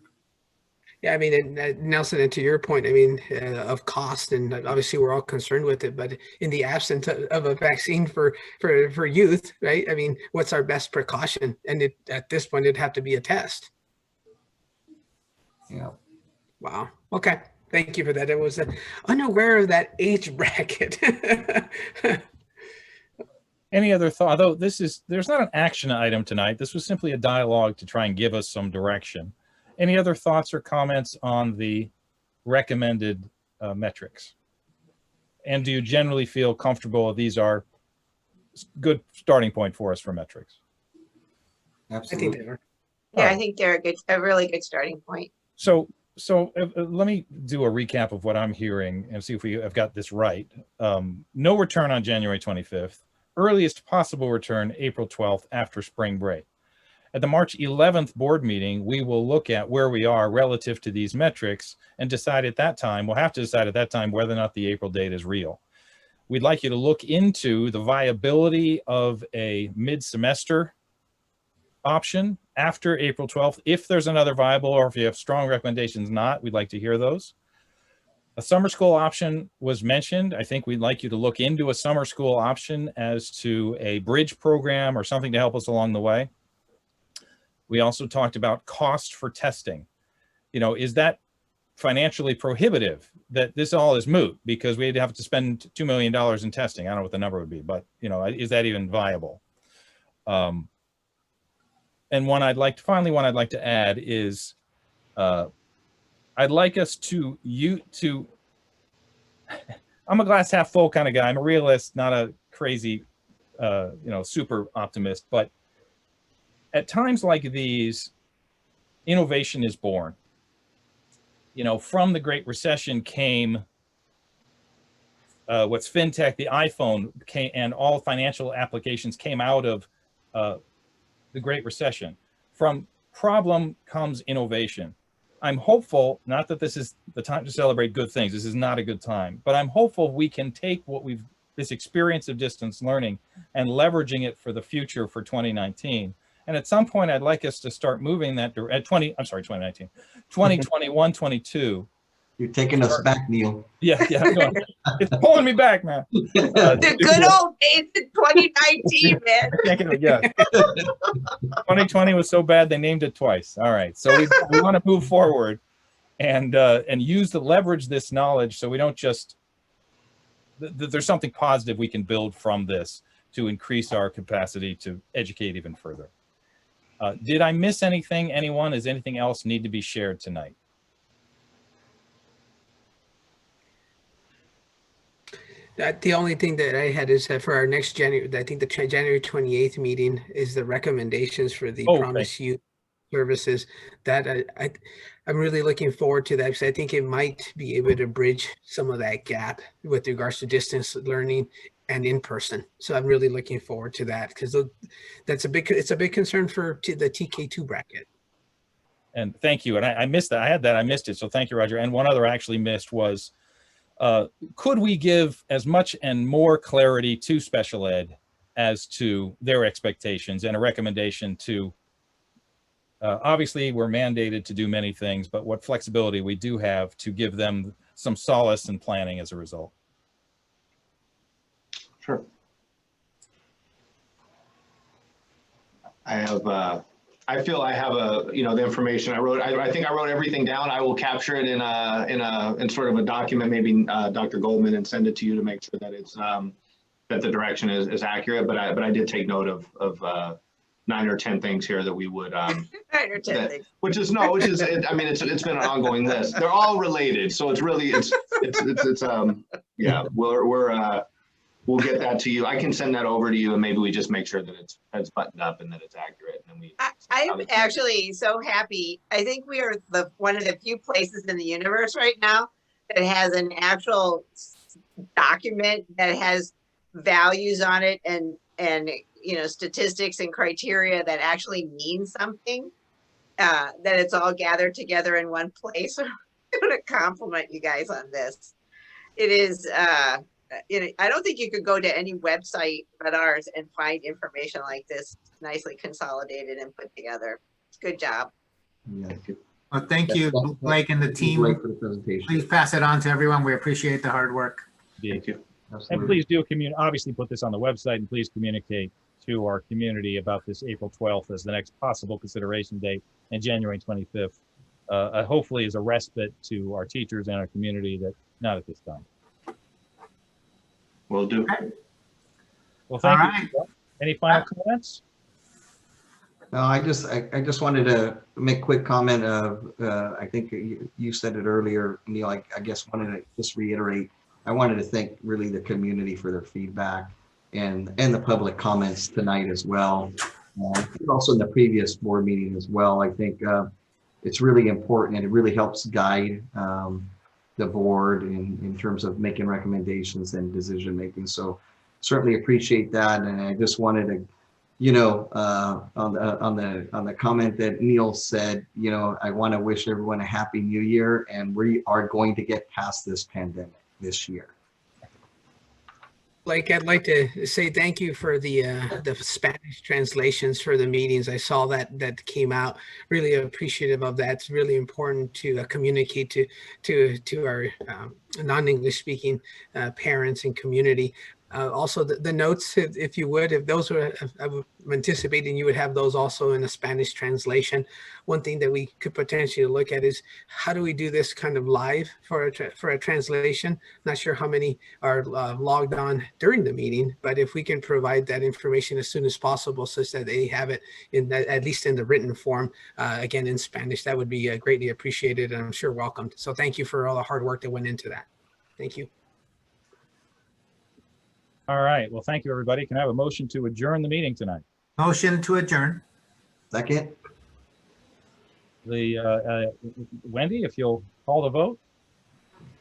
Yeah, I mean, and Nelson, and to your point, I mean, of cost, and obviously we're all concerned with it, but in the absence of a vaccine for youth, right? I mean, what's our best precaution? And at this point, it'd have to be a test. Yeah. Wow. Okay. Thank you for that. I was unaware of that age bracket. Any other thought? Although there's not an action item tonight. This was simply a dialogue to try and give us some direction. Any other thoughts or comments on the recommended metrics? And do you generally feel comfortable these are good starting point for us for metrics? Absolutely. I think they are. Yeah, I think they're a really good starting point. So let me do a recap of what I'm hearing and see if we have got this right. No return on January 25th. Earliest possible return April 12th after spring break. At the March 11th board meeting, we will look at where we are relative to these metrics and decide at that time, we'll have to decide at that time whether or not the April date is real. We'd like you to look into the viability of a mid-semester option after April 12th. If there's another viable, or if you have strong recommendations not, we'd like to hear those. A summer school option was mentioned. I think we'd like you to look into a summer school option as to a bridge program or something to help us along the way. We also talked about cost for testing. Is that financially prohibitive, that this all is moot because we'd have to spend $2 million in testing? I don't know what the number would be, but is that even viable? And one I'd like to add is I'd like us to I'm a glass half full kind of guy. I'm a realist, not a crazy, super optimist, but at times like these, innovation is born. From the Great Recession came what's fintech, the iPhone came, and all financial applications came out of the Great Recession. From problem comes innovation. I'm hopeful, not that this is the time to celebrate good things, this is not a good time, but I'm hopeful we can take this experience of distance learning and leveraging it for the future for 2019. And at some point, I'd like us to start moving that at 2019, 2021, 22. You're taking us back, Neil. Yeah, it's pulling me back, man. The good old days in 2019, man. Yeah. 2020 was so bad they named it twice. All right, so we want to move forward and leverage this knowledge so we don't just. There's something positive we can build from this to increase our capacity to educate even further. Did I miss anything? Anyone? Does anything else need to be shared tonight? The only thing that I had is that for our next January, I think the January 28th meeting is the recommendations for the Promise Youth services. That I'm really looking forward to that because I think it might be able to bridge some of that gap with regards to distance learning and in person. So I'm really looking forward to that because it's a big concern for the TK2 bracket. And thank you. And I missed that. I missed it. So thank you, Roger. And one other I actually missed was, could we give as much and more clarity to special ed as to their expectations and a recommendation to, obviously we're mandated to do many things, but what flexibility we do have to give them some solace in planning as a result. Sure. I feel I have the information I wrote. I think I wrote everything down. I will capture it in sort of a document, maybe Dr. Goldman, and send it to you to make sure that it's that the direction is accurate, but I did take note of 9 or 10 things here that we would 9 or 10 that- things. which is I mean it's been an ongoing list. They're all related, so it's really yeah, we'll get that to you. I can send that over to you, and maybe we just make sure that it's buttoned up and that it's accurate, and then we. I'm actually so happy. I think we are one of the few places in the universe right now that has an actual document that has values on it and statistics and criteria that actually mean something. That it's all gathered together in one place. I'm going to compliment you guys on this. It is. I don't think you could go to any website but ours and find information like this nicely consolidated and put together. Good job. Yeah. Well, thank you, Blake and the team. Blake for the presentation. Please pass it on to everyone. We appreciate the hard work. Thank you. And Absolutely. please do obviously put this on the website, and please communicate to our community about this April 12th as the next possible consideration date, and January 25th, hopefully is a respite to our teachers and our community that not at this time. Will do. Well, thank All you. right. Any final comments? No, I just wanted to make a quick comment of, I think you said it earlier, Neil, I guess wanted to just reiterate, I wanted to thank really the community for their feedback and the public comments tonight as well. Also in the previous board meeting as well. I think it's really important and it really helps guide the board in terms of making recommendations and decision making. So certainly appreciate that. And I just wanted to, on the comment that Neil said, I want to wish everyone a happy new year, and we are going to get past this pandemic this year. Blake, I'd like to say thank you for the Spanish translations for the meetings. I saw that came out. Really appreciative of that. It's really important to communicate to our non-English speaking parents and community. Also, the notes, if you would, if those were, I'm anticipating you would have those also in a Spanish translation. One thing that we could potentially look at is how do we do this kind of live for a translation? Not sure how many are logged on during the meeting, but if we can provide that information as soon as possible, such that they have it at least in the written form, again in Spanish, that would be greatly appreciated and I'm sure welcomed. So thank you for all the hard work that went into that. Thank you. All right. Well, thank you, everybody. Can I have a motion to adjourn the meeting tonight? Motion to adjourn. Second. Wendy, if you'll call the vote.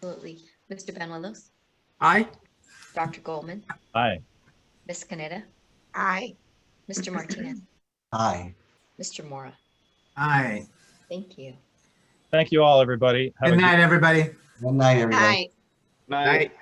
Absolutely. Mr. Banuelos, Aye. Dr. Goldman, Aye. Ms. Caneda, Aye. Mr. Martinez, Aye. Mr. Mora. Aye. Thank you. Thank you all, everybody. Have a Good night, everybody. Good night, everybody. Aye. Night.